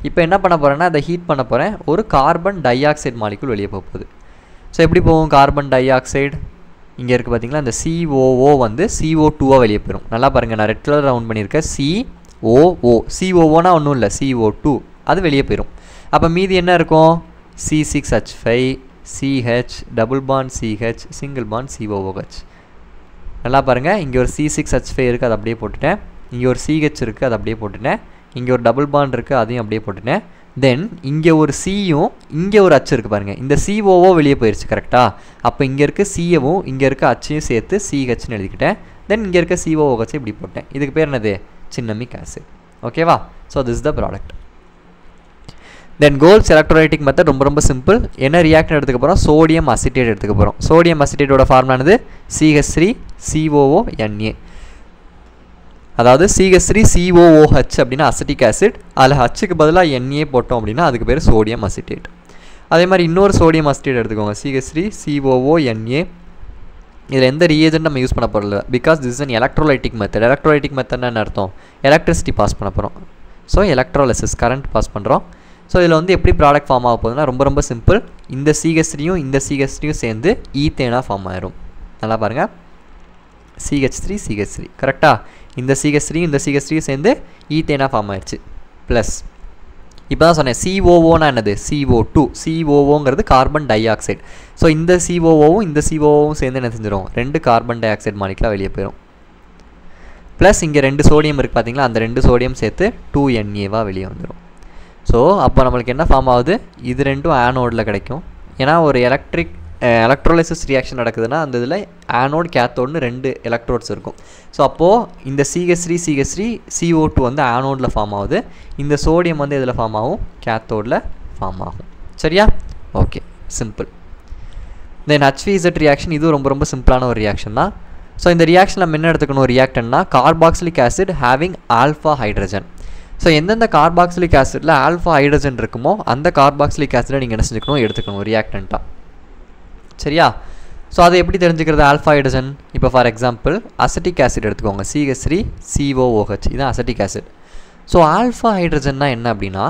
இப்போ என்ன பண்ண போகிறேன்னா அதை ஹீட் பண்ண போகிறேன். ஒரு கார்பன் டை ஆக்சைடு மாலிகுல் வெளியே போக போகுது. ஸோ எப்படி போகும் கார்பன் டை ஆக்சைடு? இங்கே இருக்குது பார்த்தீங்களா, அந்த COO வந்து CO2வாக வெளியே போயிடும். நல்லா பாருங்கள், நான் ரெட் கலர் ரவுண்ட் பண்ணியிருக்கேன். COO COOனா ஒன்றும் இல்லை, CO2 அது வெளியே போயிடும். அப்போ மீதி என்ன இருக்கும்? C6H5 CH double bond CH single bond COOH. நல்லா பாருங்கள், இங்கே ஒரு C6H5 இருக்குது, அது அப்படியே போட்டுட்டேன். இங்கே ஒரு CH இருக்குது, அது அப்படியே போட்டுட்டேன். இங்கே ஒரு டபுள் பாண்ட் இருக்குது, அதையும் அப்படியே போட்டுட்டேன். தென் இங்கே ஒரு Cயும் இங்கே ஒரு H இருக்குது பாருங்கள். இந்த COO வெளியே போயிடுச்சு கரெக்டாக. அப்போ இங்கே இருக்க Cயவும் இங்கே இருக்க Hயும் சேர்த்து CHன்னு எழுதிக்கிட்டேன். தென் இங்கே இருக்க COOH இப்படி போட்டேன். இதுக்கு பேர் என்னது? Cinnamic acid. ஓகேவா? So this the product. Then Kolbe's electrolytic method ரொம்ப ரொம்ப சிம்பிள். என்ன ரியாக்ஷன் எடுத்துக்க போகிறோம்? சோடியம் அசிட்டேட் எடுத்துக்க போகிறோம். சோடியம் அசிட்டேட்டோட ஃபார்முலானது CH3COONA. அதாவது CH3COOH அப்படின்னா அசிட்டிக் ஆசிட். அதில் ஹச்சுக்கு பதிலாக NA போட்டோம் அப்படின்னா அதுக்கு பேர் சோடியம் அசிட்டேட். அதே மாதிரி இன்னொரு சோடியம் அசிட்டேட் எடுத்துக்கோங்க, CH3COONA. இதில் எந்த ரியேஜென்ட் நம்ம யூஸ் பண்ண போகிறோம், because this is an electrolytic method. Electrolytic மெத்தட்னா என்ன அர்த்தம்? எலக்ட்ரிசிட்டி பாஸ் பண்ண போகிறோம். ஸோ எலக்ட்ரோலைசிஸ் கரண்ட் பாஸ் பண்ணுறோம். ஸோ இதில் வந்து எப்படி ப்ராடக்ட் ஃபார்ம் ஆக போகுதுன்னா ரொம்ப ரொம்ப சிம்பிள். இந்த CH3யும் இந்த CH3யும் சேர்ந்து ஈத்தேனாக ஃபார்ம் ஆயிரும். நல்லா பாருங்கள், CH3 கரெக்டாக. இந்த CH3யும் இந்த CH3யும் சேர்ந்து ஈத்தேனாக ஃபார்ம் ஆயிடுச்சு. ப்ளஸ் இப்போ தான் சொன்னேன் COOனா என்னது? CO2. COOங்கிறது கார்பன் டை ஆக்சைடு. ஸோ இந்த COOவும் இந்த COOவும் சேர்ந்து என்ன செஞ்சிடும்? 2 கார்பன் டை ஆக்சைடு மாலிகுலாக வெளியே போயிடும். ப்ளஸ் இங்கே 2 சோடியம் இருக்குது பார்த்தீங்களா, அந்த 2 சோடியம் சேர்த்து 2NAவாக வெளியே வந்துடும். ஸோ அப்போ நம்மளுக்கு என்ன ஃபார்ம் ஆகுது? இது ரெண்டும் ஆனோடில் கிடைக்கும். ஏன்னா ஒரு எலக்ட்ரோலைசிஸ் ரியாக்ஷன் நடக்குதுன்னா அந்த இதில் ஆனோட் கேத்தோடுன்னு 2 எலக்ட்ரோட்ஸ் இருக்கும். ஸோ அப்போது இந்த CH3 CO2 வந்து ஆனோடில் ஃபார்ம் ஆகுது. இந்த சோடியம் வந்து இதில் ஃபார்ம் ஆகும், கேத்தோடில் ஃபார்ம் ஆகும். சரியா? Okay, simple. Then HVZ reaction, இதுவும் ரொம்ப ரொம்ப சிம்பிளான ஒரு ரியாக்ஷன் தான். ஸோ இந்த ரியாக்ஷன் நம்ம என்ன எடுத்துக்கணும்? ரியாக்டன்னா carboxylic acid having alpha hydrogen. So எந்தெந்த கார்பாக்சிலிக் ஆசிடில் ஆல்ஃபா ஹைட்ரஜன் இருக்குமோ அந்த கார்பாக்சிலிக் ஆசிடை நீங்கள் என்ன செஞ்சுக்கணும்? எடுத்துக்கணும் ரியாக்டண்ட்டாக. சரியா? ஸோ அதை எப்படி தெரிஞ்சுக்கிறது ஆல்ஃபா ஹைட்ரஜன்? இப்போ ஃபார் எக்ஸாம்பிள் அசிட்டிக் ஆசிட் எடுத்துக்கோங்க, CH3COOH, இதுதான் அசிட்டிக் ஆசிட். ஸோ ஆல்ஃபா ஹைட்ரஜன்னா என்ன அப்படின்னா,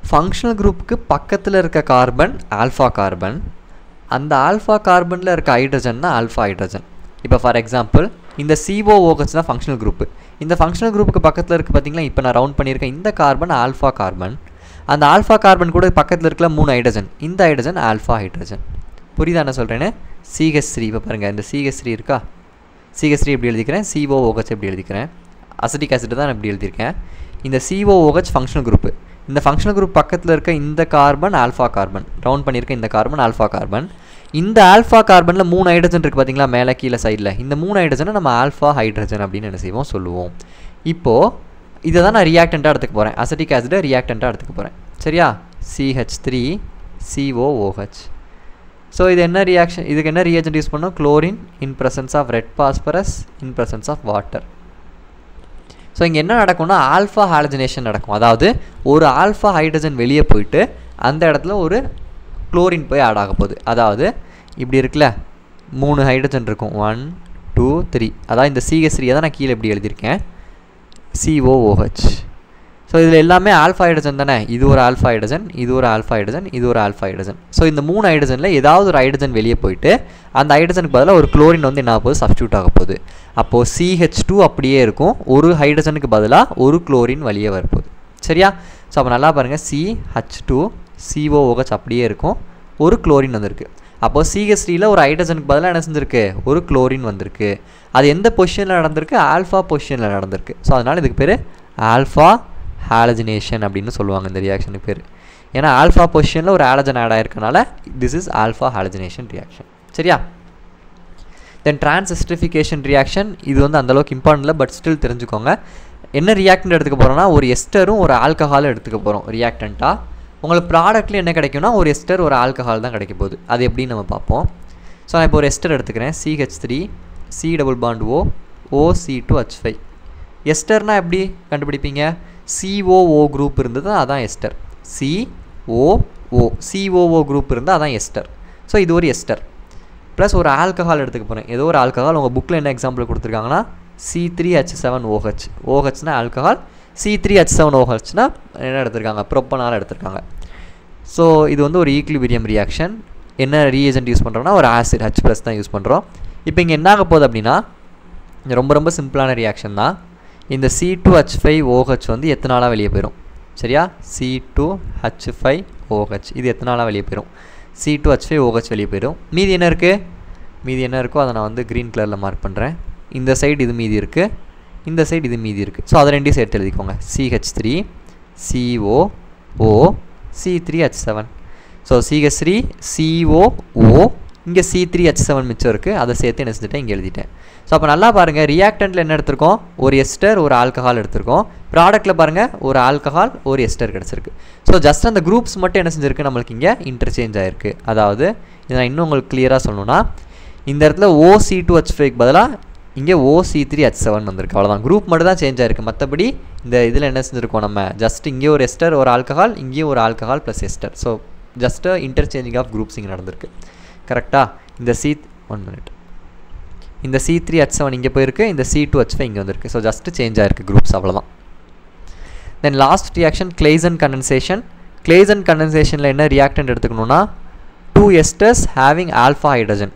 ஃபங்க்ஷனல் குரூப்புக்கு பக்கத்தில் இருக்க கார்பன் ஆல்ஃபா கார்பன், அந்த ஆல்ஃபா கார்பனில் இருக்க ஹைட்ரஜன்னா ஆல்ஃபா ஹைட்ரஜன். இப்போ ஃபார் எக்ஸாம்பிள் இந்த COOH தான் ஃபங்க்ஷனல் குரூப்பு. இந்த ஃபங்க்ஷனல் குரூப்புக்கு பக்கத்தில் இருக்குது பார்த்தீங்களா, இப்போ நான் ரவுண்ட் பண்ணியிருக்கேன். இந்த கார்பன் ஆல்ஃபா கார்பன், அந்த ஆல்ஃபா கார்பன் கூட பக்கத்தில் இருக்கிற 3 ஹைட்ரஜன், இந்த ஹைட்ரஜன் ஆல்ஃபா ஹைட்ரஜன். புரியுதா என்ன சொல்கிறேன்னு? CH3 இப்போ பாருங்கள், இந்த CH3 இருக்கா, CH3 எப்படி எழுதிக்கிறேன், COOH எப்படி எழுதிக்கிறேன், அசிட்டிக் ஆசிட் தான் எப்படி எழுதியிருக்கேன். இந்த COOH ஃபங்க்ஷனல் குரூப்பு, இந்த ஃபங்க்ஷனல் குரூப் பக்கத்தில் இருக்க இந்த கார்பன் ஆல்ஃபா கார்பன், ரவுண்ட் பண்ணியிருக்க இந்த கார்பன் ஆல்ஃபா கார்பன். இந்த ஆல்ஃபா கார்பனில் 3 ஹைட்ரஜன் இருக்குது பார்த்தீங்களா, மேலே கீழே சைடில். இந்த 3 ஹைட்ரஜனை நம்ம ஆல்ஃபா ஹைட்ரஜன் அப்படின்னு என்ன செய்வோம்? சொல்லுவோம். இப்போது இதை தான் நான் ரியாக்டண்ட்டாக எடுத்துக்க போகிறேன், அசிட்டிக் ஆசிட்டை ரியாக்டண்ட்டாக எடுத்துக்க போகிறேன். சரியா? CH3COOH. ஸோ இது என்ன ரியாக்ஷன்? இதுக்கு என்ன ரியேஜென்ட் யூஸ் பண்ணோம்? Chlorine in presence of red phosphorus in presence of water. So இங்கே என்ன நடக்கும்னா ஆல்ஃபா ஹாலஜனேஷன் நடக்கும். அதாவது ஒரு ஆல்ஃபா ஹைட்ரஜன் வெளியே போயிட்டு அந்த இடத்துல ஒரு குளோரின் போய் ஆட் ஆக போகுது. அதாவது இப்படி இருக்குல்ல, 3 ஹைட்ரஜன் இருக்கும், 1 2 3. அதாவது இந்த CH3 தான் நான் கீழே எப்படி எழுதியிருக்கேன், COOH. ஸோ இதில் எல்லாமே ஆல்ஃபா ஹைட்ரஜன் தானே. இது ஒரு ஆல்ஃபா ஹைட்ரஜன், இது ஒரு ஆல்ஃபா ஹைட்ரஜன், இது ஒரு ஆல்ஃபா ஹைட்ரஜன். ஸோ இந்த 3 ஹைட்ரஜனில் ஏதாவது ஒரு ஹைட்ரஜன் வெளியே போயிட்டு அந்த ஹைட்ரஜனுக்கு பதிலாக ஒரு குளோரின் வந்து என்ன ஆக போகுது? சப்ஸ்டியூட் ஆக போகுது. அப்போது CH2 அப்படியே இருக்கும், ஒரு ஹைட்ரஜனுக்கு பதிலாக ஒரு குளோரின் வெளியே வரப்போகுது. சரியா? ஸோ அப்போ நல்லா பாருங்கள், CH2COOH அப்படியே இருக்கும், ஒரு குளோரின் வந்திருக்கு. அப்போது CH3யில் ஒரு ஹைட்ரஜனுக்கு பதிலாக என்ன செஞ்சுருக்கு? ஒரு குளோரின் வந்திருக்கு. அது எந்த பொசிஷனில் நடந்திருக்கு? ஆல்ஃபா பொசிஷனில் நடந்திருக்கு. ஸோ அதனால் இதுக்கு பேர் ஆல்ஃபா ஹாலஜினேஷன் அப்படின்னு சொல்லுவாங்க இந்த ரியாக்ஷனுக்கு பேர். ஏன்னா ஆல்ஃபா பொசிஷனில் ஒரு ஹாலஜன் ஆட் ஆகிருக்கனால this is alpha halogenation reaction. சரியா? தென் டிரான்ஸ்எஸ்டரிஃபிகேஷன் ரியாக்ஷன், இது வந்து அந்தளவுக்கு இம்பார்ட்டன்ட் இல்லை, பட் ஸ்டில் தெரிஞ்சுக்கோங்க. என்ன ரியாக்டன்ட் எடுத்துக்க போகிறோம்னா ஒரு எஸ்டரும் ஒரு ஆல்கஹாலும் எடுத்துக்க போகிறோம் ரியாக்டண்ட்டாக. உங்களுக்கு ப்ராடக்ட்டில் என்ன கிடைக்கும்னா ஒரு எஸ்டர் ஒரு ஆல்கஹால் தான் கிடைக்க போகுது. அது எப்படின்னு நம்ம பார்ப்போம். ஸோ நான் இப்போ ஒரு எஸ்டர் எடுத்துக்கிறேன், CH3C+O OC2H5. எஸ்டர்னால் எப்படி கண்டுபிடிப்பீங்க? COO குரூப் இருந்தது அதான் எஸ்டர். COO குரூப் இருந்தால் அதான் எஸ்டர். ஸோ இது ஒரு எஸ்டர். ப்ளஸ் ஒரு ஆல்கஹால் எடுத்துக்க போகிறேன், ஏதோ ஒரு ஆல்கஹால். உங்கள் புக்கில் என்ன எக்ஸாம்பிள் கொடுத்துருக்காங்கன்னா C3H7OH. OHனா ஆல்கஹால், C3H7OHனா என்ன எடுத்திருக்காங்க, ப்ரோப்பனால் எடுத்திருக்காங்க. ஸோ இது வந்து ஒரு ஈக்லிபிரியம் ரியாக்ஷன். என்ன ரீஏஜென்ட் யூஸ் பண்ணுறோம்னா ஒரு ஆசிட் H+ தான் யூஸ் பண்ணுறோம். இப்போ இங்கே என்ன ஆக போகுது அப்படின்னா ரொம்ப ரொம்ப சிம்பிளான ரியாக்ஷன் தான். இந்த C2H5OH வந்து எத்தனாலாக வெளியே போயிடும், சரியா? C2H5OH இது எத்தனாலாக வெளியே போயிடும், C2H5OH வெளியே போயிடும். மீதி என்ன இருக்குது, மீதி என்ன இருக்கோ அதை நான் வந்து க்ரீன் கலரில் மார்க் பண்ணுறேன். இந்த சைடு இது மீதி இருக்குது, இந்த சைடு இது மீதி இருக்குது. ஸோ அதை ரெண்டையும் சேர்த்து எழுதிக்கோங்க. CH3 COO C3H7. So CH3 COO இங்கே C3H7 மிச்சம் இருக்குது, அதை சேர்த்து என்ன செஞ்சுட்டேன், இங்கே எழுதிட்டேன். ஸோ அப்போ நல்லா பாருங்கள், ரியாக்டண்ட்டில் என்ன எடுத்திருக்கோம், ஒரு எஸ்டர் ஒரு ஆல்கஹால் எடுத்திருக்கோம். ப்ராடக்ட்டில் பாருங்கள் ஒரு ஆல்கஹால் ஒரு எஸ்டர் கிடச்சிருக்கு. ஸோ ஜஸ்ட் அந்த குரூப்ஸ் மட்டும் என்ன செஞ்சுருக்கு, நம்மளுக்கு இங்கே இன்டர்சேஞ்ச் ஆகிருக்கு. அதாவது இதை நான் இன்னும் உங்களுக்கு கிளியராக சொல்லணும்னா இந்த இடத்துல OC2H5க்கு பதிலாக இங்கே OC3H7 வந்திருக்கு. அவ்வளோதான், குரூப் மட்டும் தான் சேஞ்ச் ஆகிருக்கு. மற்றபடி இந்த இதில் என்ன செஞ்சுருக்கோம், நம்ம ஜஸ்ட் இங்கே ஒரு எஸ்டர் ஒரு ஆல்கஹால், இங்கேயும் ஒரு alcohol plus ester. So just interchanging of groups இங்கே நடந்திருக்கு. கரெக்டாக இந்த இந்த C3H7 இங்கே போயிருக்கு, இந்த C2H5 இங்கே வந்திருக்கு. ஸோ ஜஸ்ட்டு சேஞ்ச் ஆகிருக்கு குரூப்ஸ், அவ்வளோதான். Then last reaction Claisen condensation. Claisen கண்டென்சேஷனில் என்ன ரியாக்டன்ட் எடுத்துக்கணும்னா 2 எஸ்டர்ஸ் ஹேவிங் ஆல்ஃபா ஹைட்ரஜன்,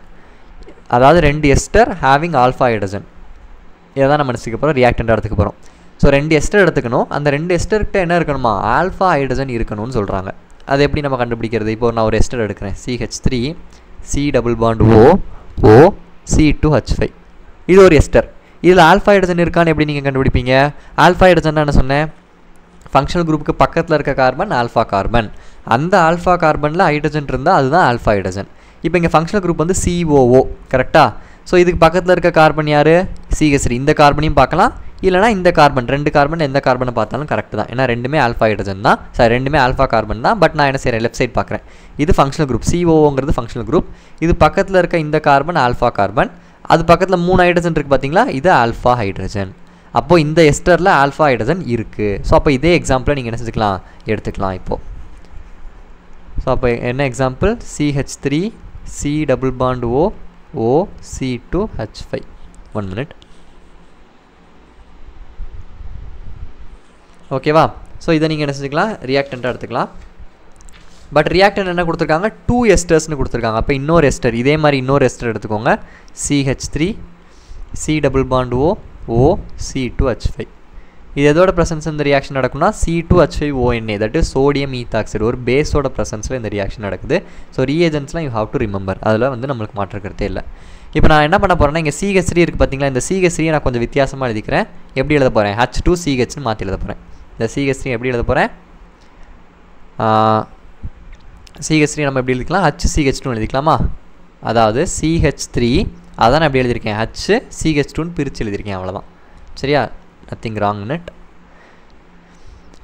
அதாவது 2 எஸ்டர் ஹேவிங் ஆல்ஃபா ஹைட்ரஜன். இதை தான் நம்ம எடுத்துக்க போகிறோம், ரியாக்டன்ட் எடுத்துக்க போகிறோம். ஸோ 2 எஸ்டர் எடுத்துக்கணும், அந்த 2 எஸ்டர்கிட்ட என்ன இருக்கணுமா, ஆல்ஃபா ஹைட்ரஜன் இருக்கணும்னு சொல்கிறாங்க. அது எப்படி நம்ம கண்டுபிடிக்கிறது, இப்போ நான் ஒரு எஸ்டர் எடுக்கிறேன், CH3 C++O C2H5. இது ஒரு எஸ்டர், இதில் ஆல்ஃபா ஹைட்ரஜன் இருக்கான்னு எப்படி நீங்கள் கண்டுபிடிப்பீங்க? ஆல்ஃபா ஹைட்ரஜன் என்ன சொன்னேன், ஃபங்க்ஷனல் குரூப்புக்கு பக்கத்தில் இருக்க கார்பன் ஆல்ஃபா கார்பன். அந்த ஆல்ஃபா கார்பனில் ஹைட்ரஜன் இருந்தால் அதுதான் ஆல்ஃபா ஹைட்ரஜன். இப்போ இங்கே ஃபங்க்ஷனல் குரூப் வந்து COO, கரெக்டாக? ஸோ இதுக்கு பக்கத்தில் இருக்க கார்பன் யார், CH3. இந்த கார்பனையும் பார்க்கலாம், இல்லைனா இந்த கார்பன், 2 கார்பன் எந்த கார்பனை பார்த்தாலும் கரெக்ட் தான். ஏன்னா ரெண்டுமே ஆல்ஃபா ஹைட்ரஜன் தான், சாரி ரெண்டுமே ஆல்ஃபா கார்பன் தான். பட் நான் என்ன செய்கிறேன், லெஃப்ட் சைட் பார்க்குறேன். இது ஃபங்க்ஷனல் குரூப், COOங்கிறது ஃபங்க்ஷனல் குரூப். இது பக்கத்தில் இருக்க இந்த கார்பன் ஆல்ஃபா கார்பன், அது பக்கத்தில் 3 ஹைட்ரஜன் இருக்குது பார்த்தீங்களா, இது ஆல்ஃபா ஹைட்ரஜன். அப்போது இந்த எஸ்டரில் ஆல்ஃபா ஹைட்ரஜன் இருக்குது. ஸோ அப்போ இதே எக்ஸாம்பிளை நீங்கள் என்ன செஞ்சுக்கலாம், எடுத்துக்கலாம் இப்போது. ஸோ அப்போ என்ன example, CH3 C++O O C2H5. 1 minute. ஓகேவா? ஸோ இதை நீங்கள் என்ன செஞ்சுக்கலாம், ரியாக்டண்ட்டாக எடுத்துக்கலாம். பட் ரியாக்டன்ட் என்ன கொடுத்துருக்காங்க, 2 எஸ்டர்ஸ்னு கொடுத்துருக்காங்க. அப்போ இன்னொரு எஸ்டர், இதே மாதிரி இன்னொரு எஸ்டர் எடுத்துக்கோங்க, CH3 C++O O C2H5. இது எதோட ப்ரெசன்ஸ் இந்த ரியாக்ஷன் நடக்கும்னா C2H5ONA, that is sodium ethoxide, ஒரு பேஸோட ப்ரெசன்ஸில் இந்த ரியாக்ஷன் நடக்குது. ஸோ ரீஏஜென்ட்ஸ்லாம் யூ ஹாவ் டு ரிமெம்பர், அதில் வந்து நம்மளுக்கு மாற்றக்கிறதே இல்லை. இப்போ நான் என்ன பண்ண போகிறேன்னா, இங்கே CH3 இருக்குது பார்த்தீங்களா, இந்த CH3 நான் கொஞ்சம் வித்தியாசமாக எழுதிக்கிறேன். எப்படி எழுத போகிறேன், H2CHன்னு மாற்றி எழுத போகிறேன். இந்த CH3 எப்படி எழுத போகிறேன், CH3 நம்ம எப்படி எழுதிக்கலாம், HCH2 எழுதிக்கலாமா? அதாவது CH3 அதான் நான் எப்படி எழுதியிருக்கேன், HCH2ன்னு பிரித்து எழுதியிருக்கேன், அவ்வளோதான். சரியா? Nothing wrong net.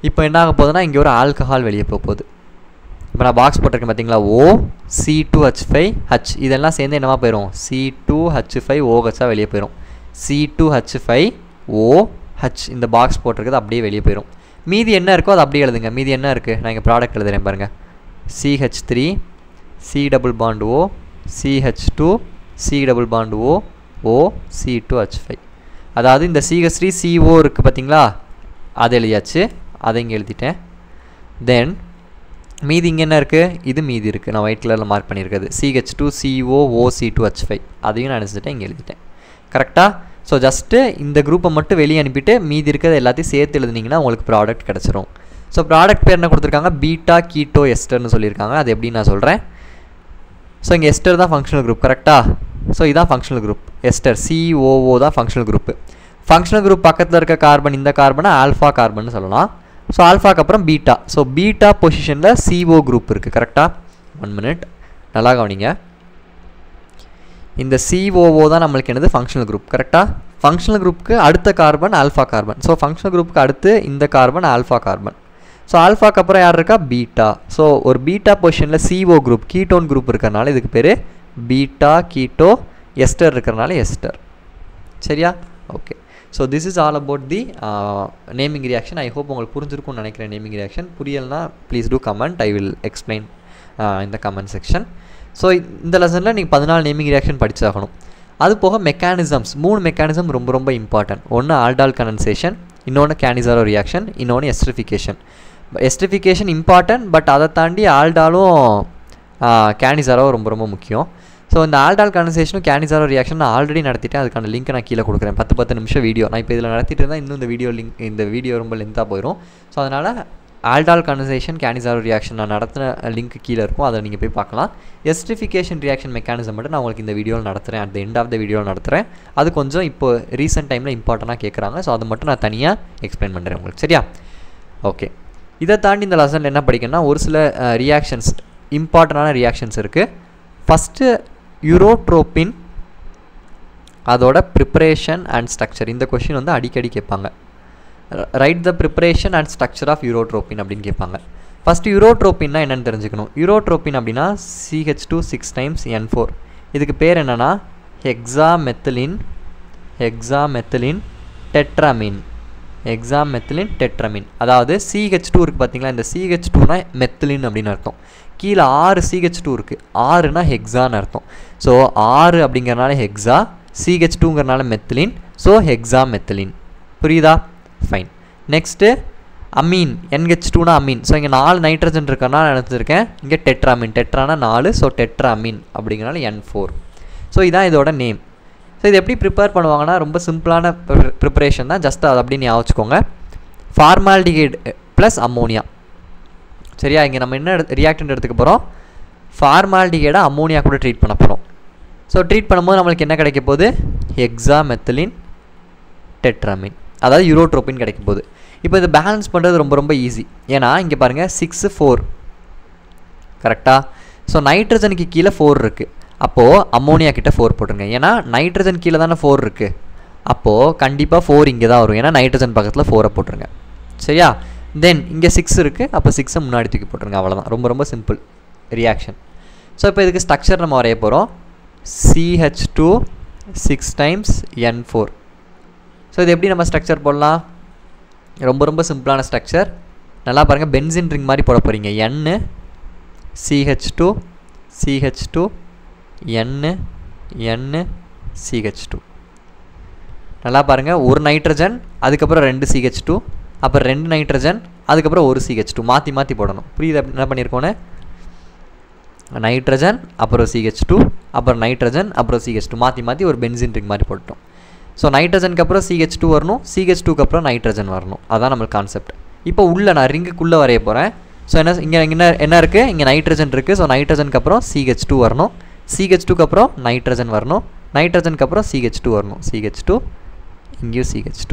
இப்போ என்ன ஆக போகுதுன்னா, இங்கே ஒரு ஆல்கஹால் வெளியே போகுது. இப்போ நான் பாக்ஸ் போட்டிருக்கேன் பார்த்தீங்களா, O C2H5H, இதெல்லாம் சேர்ந்து என்னவா போயிடும், C2H5OHஆ வெளியே போயிடும். C2H5OH இந்த பாக்ஸ் போட்டிருக்கிறது அப்படியே வெளியே போயிடும். மீதி என்ன இருக்கோ அது அப்படியே எழுதுங்க. மீதி என்ன இருக்குது, நான் இங்கே ப்ராடக்ட் எழுதுறேன் பாருங்கள், CH3 C++O CH2 C++O O C2H5. அதாவது இந்த CH3 CO இருக்குது பார்த்தீங்களா, அதை எழுதியாச்சு, அதை இங்கே எழுதிட்டேன். தென் மீதி இங்கே என்ன இருக்குது, இது மீதி இருக்குது, நான் ஒயிட் கலரில் மார்க் பண்ணியிருக்கிறது CH2 CO O C2H5, அதையும் நான் நினச்சிட்டேன், இங்கே எழுதிட்டேன். கரெக்டாக? ஸோ ஜஸ்ட்டு இந்த குரூப்பை மட்டும் வெளியே அனுப்பிட்டு மீதி இருக்கிறது எல்லாத்தையும் சேர்த்து எழுதுனீங்கன்னா உங்களுக்கு ப்ராடக்ட் கிடச்சிரும். ஸோ ப்ராடக்ட் பேர் என்ன கொடுத்துருக்காங்க, பீட்டா கீட்டோ எஸ்டர்னு சொல்லியிருக்காங்க. அது எப்படி நான் சொல்கிறேன். ஸோ இங்கே எஸ்டர் தான் ஃபங்க்ஷனல் குரூப், கரெக்டாக? ஸோ இதுதான் ஃபங்க்ஷனல் குரூப், எஸ்டர் COO தான் ஃபங்க்ஷனல் குரூப்பு. ஃபங்க்ஷனல் குரூப் பக்கத்தில் இருக்க கார்பன், இந்த கார்பனை ஆல்ஃபா கார்பன் சொல்லலாம். ஸோ ஆல்ஃபாக்கு அப்புறம் பீட்டா, ஸோ பீட்டா பொசிஷனில் CO குரூப் இருக்குது, கரெக்டாக? 1 minute, நல்லா கவனிங்க. இந்த COO தான் நம்மளுக்கு என்னது, ஃபங்க்ஷனல் குரூப், கரெக்டாக? ஃபங்க்ஷனல் குரூப்புக்கு அடுத்த carbon alpha carbon. So functional குரூப்புக்கு அடுத்து இந்த கார்பன் ஆல்ஃபா கார்பன். ஸோ ஆல்ஃபாக்கு அப்புறம் யார் இருக்கா, பீட்டா. ஸோ ஒரு பீட்டா பொசிஷனில் CO குரூப், கீட்டோன் குரூப் இருக்கிறனால இதுக்கு பேர் பீட்டா கீட்டோ, எஸ்டர் இருக்கிறனால எஸ்டர். சரியா? Okay. So this is all about the naming reaction. I hope உங்களுக்கு புரிஞ்சிருக்கும்னு நினைக்கிறேன். நேமிங் ரியாக்ஷன் புரியலைன்னா please do comment, I will explain இந்த கமெண்ட் செக்ஷன். ஸோ இந்த லெசனில் நீங்கள் 14 நேமிங் ரியாக்ஷன் படிச்சாகணும். அது போக மெக்கானிசம்ஸ், 3 மெக்கானிசம் ரொம்ப ரொம்ப இம்பார்ட்டன்ட். ஒன்று ஆல்டால் கண்டென்சேஷன், இன்னொன்று கேனிசாரோ ரியாக்ஷன், இன்னொன்று எஸ்டரிஃபிகேஷன். எஸ்டரிஃபிகேஷன் இம்பார்ட்டன்ட், பட் அதை தாண்டி ஆல்டாலும் கேனிசாரோ ரொம்ப ரொம்ப முக்கியம். ஸோ இந்த ஆல்டால் கண்டென்சேஷனும் கேனிசாரோ ரியாக்ஷன் நான் ஆல்ரெடி நடத்திட்டேன். அதுக்கான லிங்க்கை நான் கீழே கொடுக்குறேன். 10 நிமிஷம் வீடியோ நான் இப்போ இதில் நடத்திட்டு இருந்தால் இன்னும் இந்த வீடியோ ரொம்ப லென்த்தாக போயிடும். ஸோ அதனால் ஆல்டால் கண்டென்சேஷன் கேனிசாரோ ரியாக்ஷன் நான் நடத்தின லிங்க் கீழே இருக்கும், அதை நீங்கள் போய் பார்க்கலாம். எஸ்டரிஃபிகேஷன் ரியாக்ஷன் மெக்கானிசம் மட்டும் நான் உங்களுக்கு இந்த வீடியோவில் நடத்துகிறேன், at the end of the வீடியோவில் நடத்துகிறேன். அது கொஞ்சம் இப்போ ரீசெண்ட் டைமில் இம்பார்ட்டண்ட்டாக கேட்குறாங்க. ஸோ அதை மட்டும் நான் தனியாக எக்ஸ்பிளைன் பண்ணுறேன் உங்களுக்கு. சரியா? ஓகே. இதை தாண்டி இந்த லெசனில் என்ன படிக்கணும்னா ஒரு சில ரியாக்ஷன்ஸ், இம்பார்ட்டண்டான ரியாக்ஷன்ஸ் இருக்குது. ஃபஸ்ட்டு யூரோட்ரோபின், அதோட ப்ரிப்பரேஷன் அண்ட் ஸ்ட்ரக்சர். இந்த கொஷின் வந்து அடிக்கடி கேட்பாங்க. Right the preparation and structure of urotropine அப்படின்னு கேட்பாங்க. ஃபஸ்ட்டு யூரோட்ரோபின்னா என்னென்னு தெரிஞ்சுக்கணும். யூரோட்ரோபின் அப்படின்னா CH2 6 டைம்ஸ் N4. இதுக்கு பேர் என்னென்னா ஹெக்ஸாமெத்திலின் டெட்ராமின். அதாவது CH2 இருக்குது பார்த்தீங்களா, இந்த CH2னா மெத்திலின் அப்படின்னு அர்த்தம். கீழே 6 CH2 இருக்குது, 6னா ஹெக்ஸான்னு அர்த்தம். ஸோ 6 அப்படிங்கிறனால ஹெக்ஸா, CH2ங்கிறனால மெத்திலின், ஸோ ஹெக்ஸாமெத்திலின். புரியுதா? ஃபைன். நெக்ஸ்ட்டு அமீன், NH2னா அமீன். ஸோ இங்கே 4 நைட்ரஜன் இருக்கிறனால நினச்சிருக்கேன், இங்கே டெட்ராமின், டெட்ரானா 4, ஸோ டெட்ராமின் அப்படிங்கிறனால N4. ஸோ இதான் இதோட நேம். ஸோ இது எப்படி ப்ரிப்பேர் பண்ணுவாங்கன்னா ரொம்ப சிம்பிளான ப்ரிப்பரேஷன் தான், ஜஸ்ட் அதை அப்படின்னு ஞாபகம் வச்சுக்கோங்க. Formaldehyde plus ammonia. சரியா? இங்கே நம்ம என்ன ரியாக்டன்ட் எடுத்துக்க போகிறோம், ஃபார்மால்டிஹைடை அம்மோனியா கூட ட்ரீட் பண்ண போகிறோம். ஸோ ட்ரீட் பண்ணும்போது நம்மளுக்கு என்ன கிடைக்க போகுது, ஹெக்ஸாமெத்திலின் டெட்ராமின், அதாவது யூரோட்ரோபின் கிடைக்க போகுது. இப்போ இதை பேலன்ஸ் பண்ணுறது ரொம்ப ரொம்ப ஈஸி. ஏன்னா இங்கே பாருங்கள் 6 4 கரெக்டாக. ஸோ நைட்ரஜனுக்கு கீழே 4 இருக்குது, அப்போது அம்மோனியா கிட்ட 4 போட்டுருங்க. ஏன்னா நைட்ரஜன் கீழே தானே 4 இருக்குது, அப்போது கண்டிப்பாக 4 இங்கே தான் வரும். ஏன்னா நைட்ரஜன் பக்கத்தில் 4 போட்டுருங்க. சரியா? தென் இங்கே 6 இருக்குது, அப்போ 6 முன்னாடி தூக்கி போட்டுருங்க. அவ்வளோதான், ரொம்ப ரொம்ப சிம்பிள் ரியாக்ஷன். ஸோ இப்போ இதுக்கு ஸ்ட்ரக்சர் நம்ம வரைய போகிறோம். CH2 6 times N4. ஸோ இது எப்படி நம்ம ஸ்ட்ரக்சர் போடலாம், ரொம்ப ரொம்ப சிம்பிளான ஸ்ட்ரக்சர். நல்லா பாருங்கள், பென்சின் ரிங் மாதிரி போட போகிறீங்க. N CH2 N CH2. நல்லா பாருங்கள், ஒரு நைட்ரஜன், அதுக்கப்புறம் 2 CH2, அப்புறம் 2 நைட்ரஜன், அதுக்கப்புறம் ஒரு CH2, மாற்றி மாற்றி போடணும். புரியுது? என்ன பண்ணியிருக்கோன்னு, நைட்ரஜன் அப்புறம் CH2, அப்புறம் நைட்ரஜன் அப்புறம் CH2, மாற்றி மாற்றி ஒரு பென்சின் ரிங் மாதிரி போட்டோம். ஸோ நைட்ரஜனுக்கு அப்புறம் CH2 வரணும், CH2க்கு அப்புறம் நைட்ரஜன் வரணும். அதான் நம்மளுக்கு கான்செப்ட். இப்போ உள்ளே நான் ரிங்குக்குள்ளே வரைய போகிறேன். ஸோ இங்கே என்ன இருக்குது, இங்கே நைட்ரஜன் இருக்குது. ஸோ நைட்ரஜனுக்கு அப்புறம் CH2 வரணும், CH2க்கு அப்புறம் நைட்ரஜன் வரணும், நைட்ரஜனுக்கு அப்புறம் CH2 வரணும், CH2, இங்கேயும் CH2.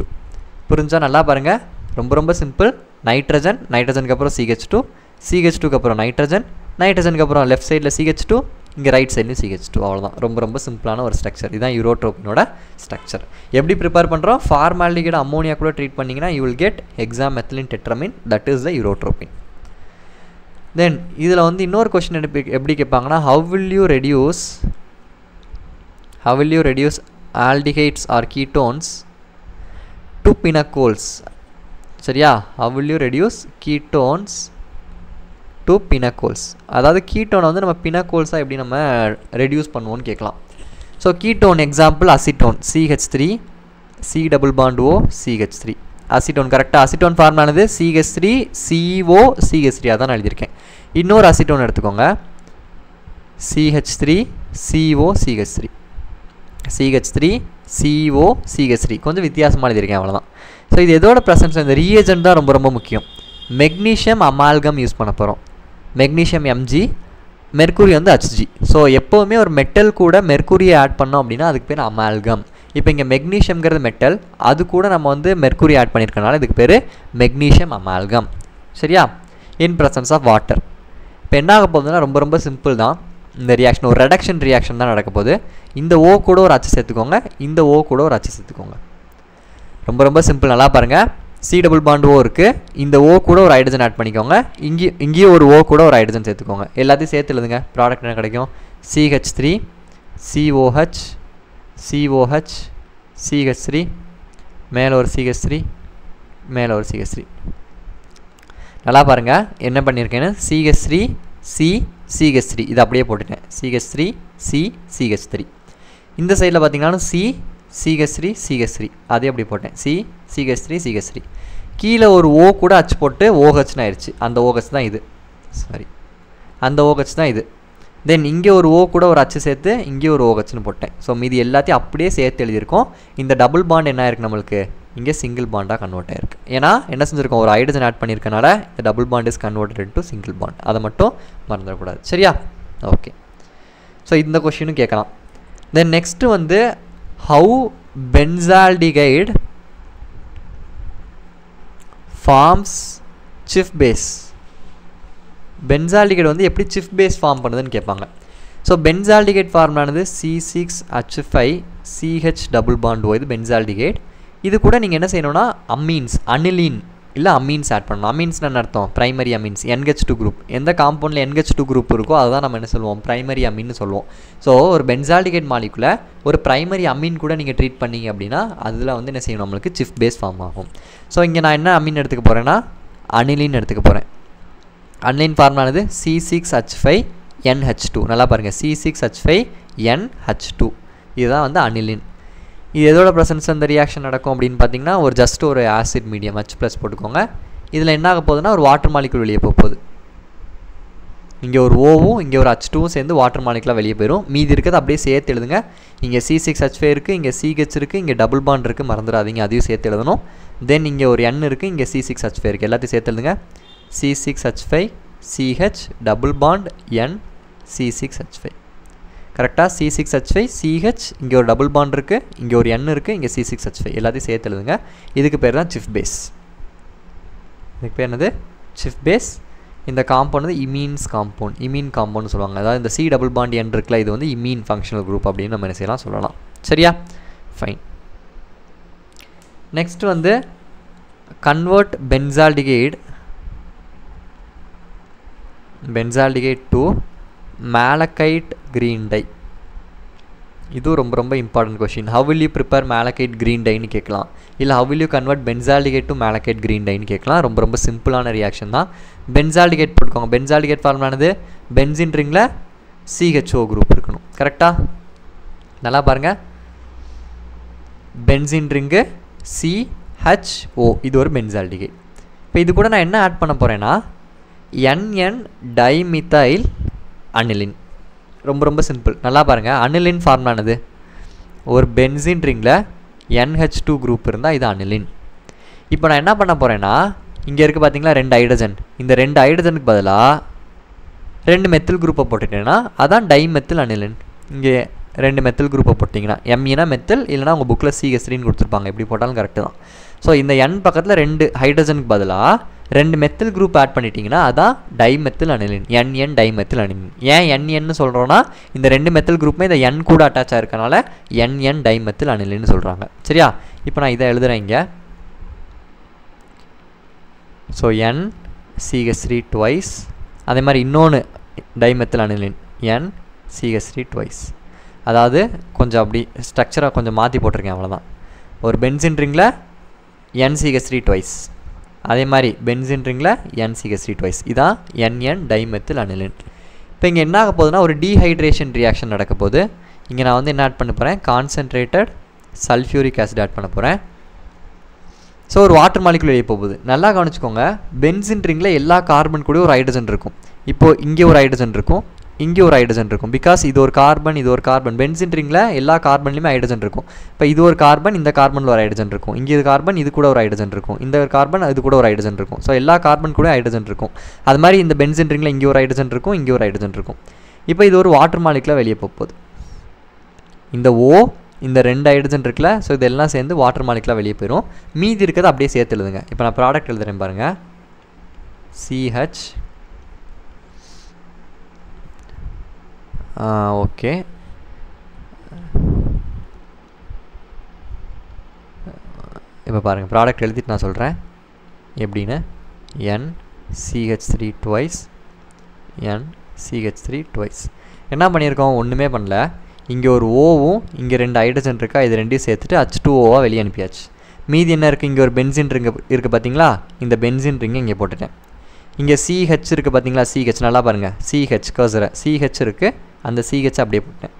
புரிஞ்சா? நல்லா பாருங்கள், ரொம்ப ரொம்ப சிம்பிள். நைட்ரஜனுக்கு அப்புறம் CH2க்கு அப்புறம் நைட்ரஜனுக்கு அப்புறம் லெஃப்ட் சைடில் CH2, இங்கே ரைட் சைட்லையும் CH2. அவ்வளோதான், ரொம்ப ரொம்ப சிம்பிளான ஒரு ஸ்ட்ரக்சர். இதுதான் யூரோட்ரோபினோட ஸ்ட்ரக்சர். எப்படி ப்ரிப்பேர் பண்ணுறோம், ஃபார்மால்டிஹைட் அம்மோனியா கூட ட்ரீட் பண்ணிங்கன்னா you will get hexamethylene tetramine, that is the urotropine. Then இதில் வந்து இன்னொரு கொஸ்டின் எப்படி கேட்பாங்கன்னா, how will you reduce aldehydes or ketones to pinacols. சரியா? How will you reduce ketones to pinacols. அதாவது கீட்டோனை வந்து நம்ம பினக்கோல்ஸாக எப்படி நம்ம ரெடியூஸ் பண்ணுவோன்னு கேட்கலாம். So ketone example acetone, CH3 C double bond O CH3. Acetone கரெக்டாக, அசிட்டோன் ஃபார்மானது CH3 CO CH3, அதான் எழுதியிருக்கேன். இன்னொரு அசிட்டோன் எடுத்துக்கோங்க, CH3 CO CH3, CH3 CO CH3, கொஞ்சம் வித்தியாசமாக எழுதியிருக்கேன். அவ்வளோதான். ஸோ இது எதோட ப்ரெசன்ஸ், இந்த ரீஏஜென்ட் தான் ரொம்ப ரொம்ப முக்கியம். மெக்னீஷியம் அமால்கம் யூஸ் பண்ண போகிறோம். மெக்னீஷியம் Mg, மெர்க்குரி வந்து Hg. ஸோ எப்போவுமே ஒரு மெட்டல் கூட மெர்க்குரியை ஆட் பண்ணோம் அப்படின்னா அதுக்கு பேர் அமால்கம். இப்போ இங்கே மெக்னீஷியம்ங்கிறது மெட்டல், அது கூட நம்ம வந்து மெர்க்குரி ஆட் பண்ணியிருக்கனால இதுக்கு பேர் மெக்னீஷியம் அமால்கம். சரியா? In presence of water. இப்போ என்ன ஆக போகுதுன்னா ரொம்ப ரொம்ப சிம்பிள் தான். இந்த ரியாக்ஷன் ஒரு ரெடக்ஷன் ரியாக்ஷன் தான் நடக்க போகுது. இந்த O கூட ஒரு H சேர்த்துக்கோங்க, இந்த O கூட ஒரு H சேர்த்துக்கோங்க. ரொம்ப ரொம்ப சிம்பிள். நல்லா பாருங்கள், C டபுள் பாண்ட் O இருக்குது, இந்த O கூட ஒரு ஹைட்ரஜன் ஆட் பண்ணிக்கோங்க, இங்கேயும் ஒரு O கூட ஒரு ஹைட்ரஜன் சேர்த்துக்கோங்க. எல்லாத்தையும் சேர்த்து எழுதுங்க. ப்ராடக்ட் என்ன கிடைக்கும், CH3 COH COH CH3, மேலே ஒரு CH3, மேலே ஒரு CH3. நல்லா பாருங்கள் என்ன பண்ணியிருக்கேன்னு, CH3 C CH3 இது அப்படியே போட்டுட்டேன். CH3 C CH3. இந்த சைடில் பார்த்தீங்கன்னா C CH3 CH3 அதே அப்படி போட்டேன் CH3 CH3 கீழே ஒரு O கூட அச்சு போட்டு OHன்னு ஆயிடுச்சு அந்த OH தான் இது சாரி அந்த OH தான் இது தென் இங்கே ஒரு O கூட ஒரு அச்சு சேர்த்து இங்கே ஒரு OHன்னு போட்டேன் ஸோ மீதி எல்லாத்தையும் அப்படியே சேர்த்து எழுதியிருக்கோம் இந்த டபுள் பாண்ட் என்ன ஆயிருக்கு நம்மளுக்கு இங்கே சிங்கிள் பாண்டாக கன்வெர்ட் ஆயிருக்கு ஏன்னா என்ன செஞ்சுருக்கோம் ஒரு ஹைட்ரஜன் ஆட் பண்ணியிருக்கனால இந்த double bond is converted into single bond அதை மட்டும் மறந்துடக்கூடாது சரியா ஓகே ஸோ இந்த கொஷினும் கேட்கலாம் தென் நெக்ஸ்ட்டு வந்து how benzaldehyde forms Schiff base benzaldehyde வந்து எப்படி சிஃப் பேஸ் ஃபார்ம் பண்ணுதுன்னு கேட்பாங்க ஸோ பென்சால்டிகைட் ஃபார்ம்லானது C6H5CH டபுள் பாண்ட் ஓ இது பென்சால்டிகைட் இது கூட நீங்கள் என்ன செய்யணும்னா அமீன்ஸ் அனிலீன் இல்லை அமீன்ஸ் ஆட் பண்ணணும் அமீன்ஸ்னு என்ன அர்த்தம் ப்ரைமரி அமீன்ஸ் NH2 குரூப் எந்த காம்பவுண்டில் NH2 குரூப் இருக்கோ அதுதான் நம்ம என்ன சொல்லுவோம் ப்ரைமரி அமீன்னு சொல்லுவோம் ஸோ ஒரு பென்சால்டிகைட் மாலிகுல ஒரு ப்ரைமரி அமீன் கூட நீங்கள் ட்ரீட் பண்ணீங்க அப்படின்னா அதில் வந்து என்ன செய்யணும் நம்மளுக்கு சிஃப் பேஸ் ஃபார்ம் ஆகும் ஸோ இங்கே நான் என்ன அமீன் எடுத்துக்க போகிறேன்னா அனிலின் எடுத்துக்க போகிறேன் அனிலின் ஃபார்மானது C6H5NH2 நல்லா பாருங்கள் C6H5NH2 இதுதான் வந்து அனிலின் இது எதோட ப்ரெசன்ஸ் அந்த ரியாக்ஷன் நடக்கும் அப்படின்னு பார்த்தீங்கன்னா ஒரு ஜஸ்ட் ஒரு ஆசிட் மீடியம் H+ போட்டுக்கோங்க இதில் என்ன ஆக போகுதுன்னா ஒரு வாட்டர் மாலிகுல் வெளியே போகுது இங்கே ஒரு ஓவும் இங்கே ஒரு H2வும் சேர்ந்து வாட்டர் மாலிகுலாக வெளியே போயிடும் மீதி இருக்கிறது அப்படியே சேர்த்து எழுதுங்க இங்கே C6H5 இருக்குது இங்கே CH இருக்குது இங்கே டபுள் பாண்ட் இருக்குது மறந்துடாதீங்க அதையும் சேர்த்து எழுதணும் தென் இங்கே ஒரு N இருக்குது இங்கே C6H5 இருக்குது எல்லாத்தையும் சேர்த்து எழுதுங்க C6H5CH double bond N C6H5 கரெக்டாக C6H5CH இங்கே ஒரு டபுள் பாண்ட் இருக்குது இங்கே ஒரு N இருக்குது இங்கே C6H5 எல்லாத்தையும் சேர்த்து எழுதுங்க இதுக்கு பேர் தான் சிஃப் பேஸ் இதுக்கு பேர் என்னது சிஃப் பேஸ் இந்த காம்பவுண்ட் வந்து இமீன்ஸ் காம்பவுண்ட் இமீன் காம்பவுண்ட் சொல்லுவாங்க அதாவது இந்த C டபுள் பாண்ட் N இருக்குல்ல இது வந்து இமீன் ஃபங்க்ஷனல் குரூப் அப்படின்னு நம்ம என்ன செய்யலாம் சொல்லலாம் சரியா ஃபைன் நெக்ஸ்ட் வந்து convert benzaldehyde to malachite green dye இது ரொம்ப important question how will you prepare malachite green dye னு கேட்கலாம் இல்லை how will you convert benzaldehyde to malachite green dye னு கேட்கலாம் ரொம்ப சிம்பிளான ரியாக்ஷன் தான் பென்சால்டிகைட் போட்டுக்கோங்க பென்சால்டிகைட் ஃபார்முலானது பென்சின் ரிங்கில் CHO குரூப் இருக்கணும் கரெக்டாக நல்லா பாருங்கள் பென்சின் ரிங்கு CHO இது ஒரு பென்சால்டிகைட் இப்போ இது கூட நான் என்ன ஆட் பண்ண போகிறேன்னா NN டைமித்தைல் அனிலின் ரொம்ப சிம்பிள் நல்லா பாருங்கள் அனிலின் ஃபார்முலானது ஒரு பென்சின் ரிங்கில் NH2 குரூப் இருந்தால் இது அனிலின் இப்போ நான் என்ன பண்ண போகிறேன்னா இங்கே இருக்குது பார்த்தீங்களா 2 ஹைட்ரஜன் இந்த 2 ஹைட்ரஜனுக்கு பதிலாக 2 மெத்தில் குரூப்பை போட்டுட்டேன்னா அதான் டைமெத்தில் அனிலின் இங்கே 2 மெத்தில் குரூப்பை போட்டிங்கன்னா எம்இனா மெத்தில் இல்லைனா உங்கள் புக்கில் CH3ன்னு கொடுத்துருப்பாங்க எப்படி போட்டாலும் கரெக்டு தான் ஸோ இந்த N பக்கத்தில் 2 ஹைட்ரஜனுக்கு பதிலாக 2 மெத்தில் குரூப் ஆட் பண்ணிட்டீங்கன்னா அதான் dimethyl aniline NN dimethyl aniline ஏன் NNன்னு சொல்கிறோன்னா இந்த 2 மெத்தில் குரூப்புமே இந்த N கூட அட்டாச் ஆகிருக்கனால NN டைமெத்தில் அனிலின்னு சொல்கிறாங்க சரியா இப்போ நான் இதை எழுதுகிறேன் இங்கே ஸோ N CH3 ட்வைஸ் அதே மாதிரி இன்னொன்று dimethyl aniline N CH3 twice அதாவது கொஞ்சம் அப்படி ஸ்ட்ரக்சராக கொஞ்சம் மாற்றி போட்டிருக்கேன் அவ்வளோதான் ஒரு பென்சின் ரிங்கில் NCH3 ட்வைஸ் அதே மாதிரி பென்சின் ரிங்கில் NCH3 ட்வைஸ் இதான் NN டைமெத்தில் அனிலின் இப்போ இங்கே என்ன ஆக போகுதுன்னா ஒரு டீஹைட்ரேஷன் ரியாக்ஷன் நடக்க போகுது இங்கே நான் வந்து என்ன ஆட் பண்ண போகிறேன் கான்சன்ட்ரேட்டட் சல்ஃபியூரிக் ஆசிட் ஆட் பண்ண போகிறேன் ஸோ ஒரு வாட்டர் மாலிகுல் வெளியே போகுது நல்லா கவனிச்சுக்கோங்க பென்சின் ரிங்கில் எல்லா கார்பன் கூட ஒரு ஹைட்ரஜன் இருக்கும் இப்போது இங்கே ஒரு ஹைட்ரஜன் இருக்கும் இங்கே ஒரு ஹைட்ரஜன் இருக்கும் பிகாஸ் இது ஒரு கார்பன் பென்சின் ரிங்கில் எல்லா கார்பன்லையுமே ஹைட்ரஜன் இருக்கும் இப்போ இது ஒரு கார்பன் இந்த கார்பனில் ஒரு ஹைட்ரஜன் இருக்கும் இங்கே இது கார்பன் இது கூட ஒரு ஹைட்ரஜன் இருக்கும் இந்த ஒரு கார்பன் இது கூட ஒரு ஹைட்ரஜன் இருக்கும் ஸோ எல்லா கார்பன் கூட ஹைட்ரஜன் இருக்கும் அது மாதிரி இந்த பென்சின் ரிங்கில் இங்கே ஒரு ஹைட்ரஜன் இருக்கும் இங்கே ஒரு ஹைட்ரஜன் இருக்கும் இப்போ இது ஒரு வாட்டர் மாலிகுலாக வெளியே போகுது இந்த O இந்த 2 ஹைட்ரஜன் இருக்குல்ல ஸோ இதெல்லாம் சேர்ந்து வாட்டர் மாலிகுலாக வெளியே போயிடும் மீதி இருக்கிறது அப்படியே சேர்த்து எழுதுங்க இப்போ நான் ப்ராடக்ட் எழுதுறேன் பாருங்கள் CH ஓகே இப்போ பாருங்கள் ப்ராடக்ட் எழுதிட்டு நான் சொல்கிறேன் எப்படின்னு NCH3 ட்வைஸ் NCH3 ட்வைஸ் என்ன பண்ணியிருக்கோம் ஒன்றுமே பண்ணல இங்கே ஒரு ஓவும் இங்கே 2 ஹைட்ரஜன் இருக்கா இது ரெண்டையும் சேர்த்துட்டு H2Oவாக வெளியே அனுப்பியாச்சு மீதி என்ன இருக்குது இங்கே ஒரு பென்சின் ரிங்கு இருக்குது பார்த்தீங்களா இந்த பென்சின் ரிங்கை இங்கே போட்டுட்டேன் இங்கே CH இருக்குது பார்த்தீங்களா CH நல்லா பாருங்கள் CH கர்சரை CH இருக்குது அந்த CH அப்படியே போட்டேன்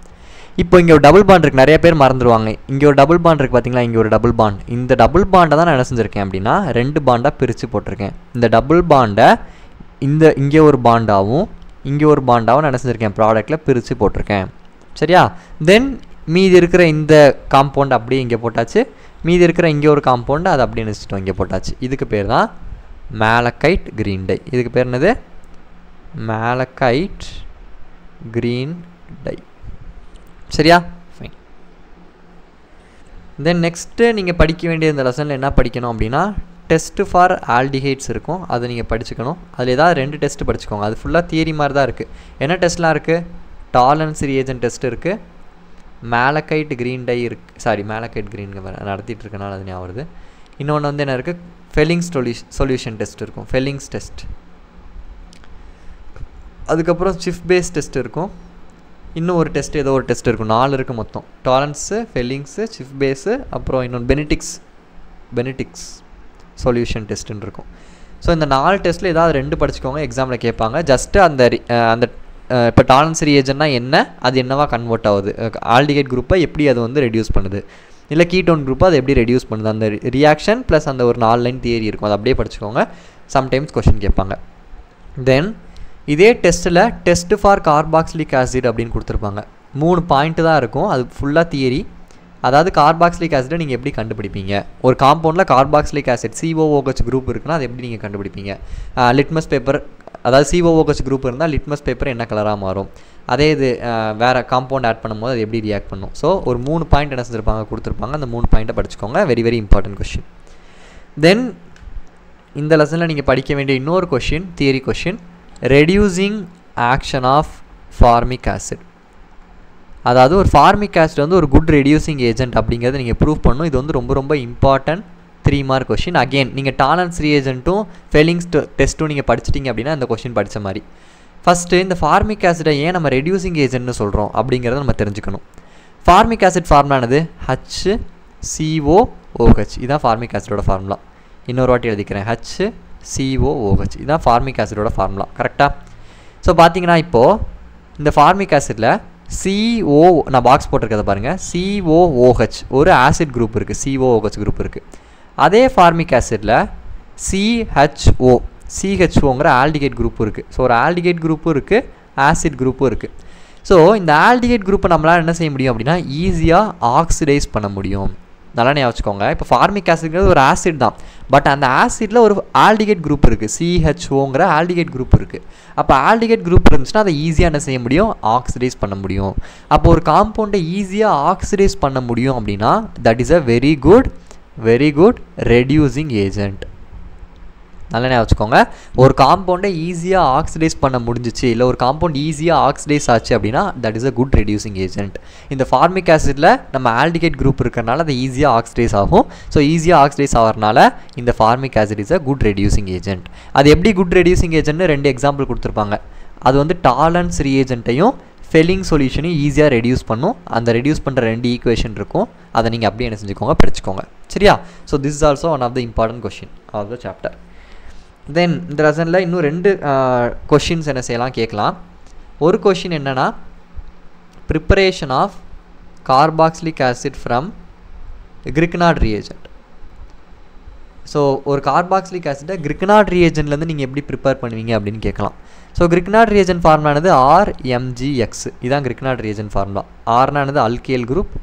இப்போ இங்கே ஒரு டபுள் பாண்ட் இருக்குது, நிறைய பேர் மறந்துடுவாங்க. இங்கே ஒரு டபுள் பாண்ட் இருக்குது பார்த்தீங்களா, இங்கே ஒரு டபுள் பாண்ட். இந்த டபுள் பாண்டை தான் நான் என்ன செஞ்சுருக்கேன் அப்படின்னா 2 பாண்டாக பிரித்து போட்டிருக்கேன். இந்த டபுள் பாண்டை இங்கே ஒரு பாண்டாகவும் இங்கே ஒரு பாண்டாகவும் நான் என்ன செஞ்சுருக்கேன், ப்ராடக்ட்டில் பிரித்து போட்டிருக்கேன். சரியா? தென் மீதி இருக்கிற இந்த காம்பவுண்ட் அப்படியே இங்கே போட்டாச்சு. மீதி இருக்கிற இங்கே ஒரு காம்பவுண்டு அதை அப்படியே நினச்சிட்டோம், இங்கே போட்டாச்சு. இதுக்கு பேர் தான் மேலக்கைட் க்ரீன் டை. இதுக்கு பேர் என்னது? Malachite green dye. சரியா? ஃபைன். தென் நெக்ஸ்ட்டு நீங்கள் படிக்க வேண்டிய இந்த லெசனில் என்ன படிக்கணும் அப்படின்னா டெஸ்ட்டு ஃபார் ஆல்டிஹைட்ஸ் இருக்கும், அதை நீங்கள் படிச்சுக்கணும். அதில் ஏதாவது 2 டெஸ்ட்டு படிச்சுக்கோங்க. அது ஃபுல்லாக தியரி மாதிரி தான் இருக்குது. என்ன டெஸ்ட்லாம் இருக்குது? டாலரன்ஸ் ரியேஜென்ட் டெஸ்ட் இருக்குது, மேலக்கைட் க்ரீன் டை இருக்குது. சாரி, மேலக்கைட் க்ரீன் நடத்திட்டு இருக்கனால அது ஞாபகம் வருது. இன்னொன்று வந்து என்ன இருக்குது? ஃபெல்லிங்ஸ் சொல்யூஷன் டெஸ்ட் இருக்கும், ஃபெல்லிங்ஸ் டெஸ்ட். அதுக்கப்புறம் சிஃப் பேஸ் டெஸ்ட் இருக்கும். இன்னும் ஒரு டெஸ்ட், ஏதோ ஒரு டெஸ்ட் இருக்கும். 4 இருக்குது மொத்தம். டாலரன்ஸு, ஃபெல்லிங்ஸு, சிஃப் பேஸு, அப்புறம் இன்னொன்று பெனிடிக்ஸ் சொல்யூஷன் டெஸ்ட்டுன்னு இருக்கும். ஸோ இந்த 4 டெஸ்ட்டில் ஏதாவது 2 படிச்சுக்கோங்க, எக்ஸாமில் கேட்பாங்க. ஜஸ்ட்டு அந்த இப்போ டாலரன்ஸ் ரியேஜன்னா என்ன, அது என்னவா கன்வெர்ட் ஆகுது, ஆல்டிஹைட் குரூப்பை எப்படி அது வந்து ரெடியூஸ் பண்ணுது, இல்லை கீட்டோன் குரூப்பை அது எப்படி ரெடியூஸ் பண்ணுது, அந்த ரியாக்ஷன் ப்ளஸ் அந்த ஒரு 4 லைன் தியரி இருக்கும், அது அப்படியே படிச்சுக்கோங்க. சம்டைம்ஸ் கொஷின் கேட்பாங்க. தென் இதே டெஸ்ட்டில் டெஸ்ட் ஃபார் கார்பாக்சிலிக் ஆசிட் அப்படின்னு கொடுத்துருப்பாங்க. 3 பாயிண்ட்டு தான் இருக்கும், அது ஃபுல்லாக தியரி. அதாவது கார்பாக்சிலிக் ஆசிடை நீங்கள் எப்படி கண்டுபிடிப்பீங்க, ஒரு காம்பவுண்டில் கார்பாக்சிலிக் ஆசிட் COOH குரூப் இருக்குன்னா அது எப்படி நீங்கள் கண்டுபிடிப்பீங்க, லிட்மஸ் பேப்பர், அதாவது COOH குரூப் இருந்தால் லிட்மஸ் பேப்பர் என்ன கலராக மாறும், அதே இது வேறு காம்பவுண்ட் ஆட் பண்ணும்போது அது எப்படி ரியாக்ட் பண்ணும். ஸோ ஒரு 3 பாயிண்ட் என்ன செஞ்சுருப்பாங்க, கொடுத்துருப்பாங்க. அந்த 3 பாயிண்ட்டை படிச்சுக்கோங்க. Very very important question. Then இந்த லெசனில் நீங்கள் படிக்க வேண்டிய இன்னொரு question, theory question, reducing action of formic acid. அதாவது ஒரு ஃபார்மிக் ஆசிட் வந்து ஒரு குட் ரெடியூசிங் ஏஜென்ட் அப்படிங்கிறத நீங்கள் ப்ரூவ் பண்ணணும். இது வந்து ரொம்ப ரொம்ப இம்பார்ட்டன்ட் 3 மார்க் கொஷின். அகெயின் நீங்கள் டாலரன்ஸ் ரியேஜென்ட்டும் ஃபெல்லிங்ஸ் டெஸ்ட்டும் நீங்கள் படிச்சிட்டிங்க அப்படின்னா இந்த கொஷின் படித்த மாதிரி. ஃபஸ்ட்டு இந்த ஃபார்மிக் ஆசிடை ஏன் நம்ம ரெடியூசிங் ஏஜென்ட்னு சொல்கிறோம் அப்படிங்கிறத நம்ம தெரிஞ்சுக்கணும். ஃபார்மிக் ஆசிட் ஃபார்முலானது HCOOH. இதுதான் ஃபார்மிக் ஆசிடோட ஃபார்முலா. இன்னொரு வாட்டி எழுதிக்கிறேன், HCOOH. இதுதான் ஃபார்மிக் ஆசிடோட ஃபார்முலா. கரெக்டாக? ஸோ பார்த்தீங்கன்னா இப்போது இந்த ஃபார்மிக் ஆசிடில் நான் பாக்ஸ் போட்டிருக்கதை பாருங்கள், COOH ஒரு ஆசிட் குரூப் இருக்குது, COOH குரூப் இருக்குது. அதே ஃபார்மிக் ஆசிடில் CHOங்கிற ஆல்டிஹைட் குரூப் இருக்குது. ஸோ ஒரு ஆல்டிஹைட் குரூப்பும் இருக்குது, ஆசிட் குரூப்பும் இருக்குது. ஸோ இந்த ஆல்டிஹைட் குரூப்பை நம்மளால் என்ன செய்ய முடியும் அப்படின்னா ஈஸியாக ஆக்சிடைஸ் பண்ண முடியும். நல்லா ஞாபகம் வச்சுக்கோங்க. இப்போ ஃபார்மிக் ஆசிட்ங்கிறது ஒரு ஆசிட் தான், பட் அந்த ஆசிடில் ஒரு ஆல்டிஹைட் குரூப் இருக்குது, CHOங்கிற ஆல்டிஹைட் குரூப் இருக்குது. அப்போ ஆல்டிஹைட் குரூப் இருந்துச்சுன்னா அதை ஈஸியாக என்ன செய்ய முடியும், ஆக்சிடைஸ் பண்ண முடியும். அப்போ ஒரு காம்பவுண்டை ஈஸியாக ஆக்சிடைஸ் பண்ண முடியும் அப்படின்னா that is a very good reducing agent. நல்லா ஞாபகம் வச்சுக்கோங்க. ஒரு காம்பவுண்டை ஈஸியாக ஆக்சிடைஸ் பண்ண முடிஞ்சிச்சு, இல்லை ஒரு காம்பவுண்ட் ஈஸியாக ஆக்சிடைஸ் ஆச்சு அப்படின்னா that is a good reducing agent. இந்த ஃபார்மிக் ஆசிடில் நம்ம ஆல்டிஹைட் குரூப் இருக்கிறனால அது ஈஸியாக ஆக்சிடைஸ் ஆகும். ஸோ ஈஸியாக ஆக்சிடைஸ் ஆகிறனால இந்த formic acid is a good reducing agent. அது எப்படி குட் ரெடியூசிங் ஏஜென்ட்னு 2 எக்ஸாம்பிள் கொடுத்துருப்பாங்க. அது வந்து டாலரன்ஸ் ரியேஜென்ட்டையும் ஃபெல்லிங் சொல்யூஷனையும் ஈஸியாக ரெடியூஸ் பண்ணும். அந்த ரெடியூஸ் பண்ணுற 2 ஈக்குவேஷன் இருக்கும், அதை நீங்கள் அப்படியே என்ன செஞ்சுக்கோங்க, படிச்சுக்கோங்க. சரியா? So this is also one of the important question of the chapter. Then இந்த லெசனில் இன்னும் 2 கொஷின்ஸ் என்ன செய்யலாம், கேட்கலாம். ஒரு கொஷின் என்னென்னா preparation of carboxylic acid from Grignard reagent. So ஒரு கார்பாக்சிலிக் ஆசிட்டை கிரிக்னாட் ரியேஜென்ட்லேருந்து நீங்கள் எப்படி ப்ரிப்பேர் பண்ணுவீங்க அப்படின்னு கேட்கலாம். ஸோ கிரிக்னாட் ரியேஜென்ட் ஃபார்முலானது RMgX. இதுதான் கிரிக்னாட் ரியேஜென்ட் ஃபார்முலா. Rனானது அல்கேல் குரூப்,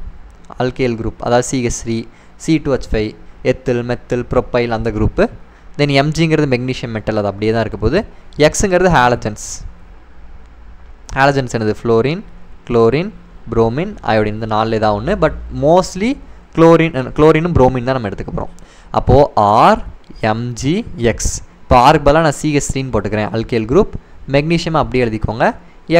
அதாவது CH3, C2H5, ethyl, methyl, propyl அந்த குரூப்பு. தென் Mgங்கிறது மெக்னீஷியம் மெட்டல், அது அப்படியே தான் இருக்க போகுது. Xங்கிறது ஹாலஜன்ஸ் என்னது, ஃப்ளோரின், குளோரின், புரோமின், அயோடின். இந்த 4 ஏதாவது ஒன்று, பட் மோஸ்ட்லி குளோரினும் புரோமின் தான் நம்ம எடுத்துக்க போகிறோம். அப்போது RMgX. இப்போ ஆருக்கு பதிலாக நான் CH3 போட்டுக்கிறேன், அல்கேல் குரூப். மெக்னீஷியம் அப்படியே எழுதிக்கோங்க.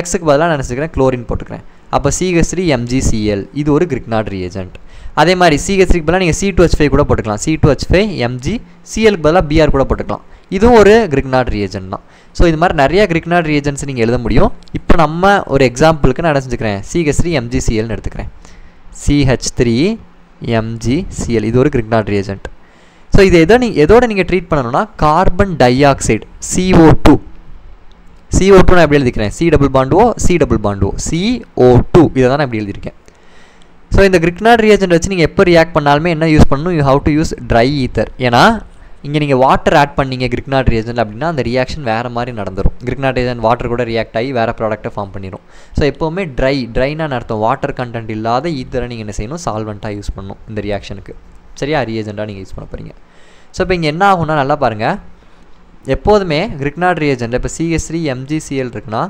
Xக்கு பதிலாக நான் நினச்சிக்கிறேன் குளோரின் போட்டுக்கிறேன். அப்போ CH3MgCl இது ஒரு கிரிக்னாட் ரியேஜென்ட். அதே மாதிரி CH3க்கு பதிலாக நீங்கள் C2H5 கூட போட்டுக்கலாம், C2H5MgClக்கு பதிலாக Br கூட போட்டுக்கலாம். இதுவும் ஒரு கிரிக்னாட் ரியேஜென்ட் தான். ஸோ இது மாதிரி நிறையா கிரிக்னாட் ரியேஜென்ட்ஸ் நீங்கள் எழுத முடியும். இப்போ நம்ம ஒரு எக்ஸாம்பிளுக்கு நான் என்ன செஞ்சுக்கிறேன், CH3MgClன்னு எடுத்துக்கிறேன். CH3MgCl இது ஒரு கிரிக்னாட் ரியேஜென்ட். ஸோ இது எதோட நீங்கள் ட்ரீட் பண்ணணும்னா கார்பன் டை ஆக்சைடு CO2 நான் எப்படி எழுதிக்கிறேன், C டபுள் பாண்டோ CO2 இதை தான் நான் எப்படி எழுதியிருக்கேன். ஸோ இந்த கிரிக்னார்ட் ரியேஜென்ட் வச்சு நீங்கள் எப்போ ரியாக்ட் பண்ணாலுமே என்ன யூஸ் பண்ணணும், you have to use dry ether. ஏன்னா இங்கே நீங்கள் வாட்டர் ஆட் பண்ணீங்க கிரிக்னார்ட் ரியேஜென்ட் அப்படின்னா அந்த ரியாக்ஷன் வேறு மாதிரி நடந்துடும். கிரிக்னார்ட் ரியேஜென்ட் வாட்டர் கூட ரியாக்ட் ஆகி வேறு ப்ராடக்ட்டை ஃபார்ம் பண்ணிடும். ஸோ எப்போவுமே ட்ரைனாக அர்த்தம் வாட்டர் கண்டென்ட் இல்லாத ஈத்தரை நீங்கள் என்ன செய்யணும், சால்வெண்ட்டாக யூஸ் பண்ணணும் இந்த ரியாக்ஷனுக்கு. சரியா, ரியேஜென்ட்டாக நீங்கள் யூஸ் பண்ண போகிறீங்க. ஸோ இப்போ இங்கே என்ன ஆகும்னா நல்லா பாருங்கள், எப்போதுமே கிரிக்னார்ட் ரியேஜென்ட் இப்போ CH3 MgCl இருக்குன்னா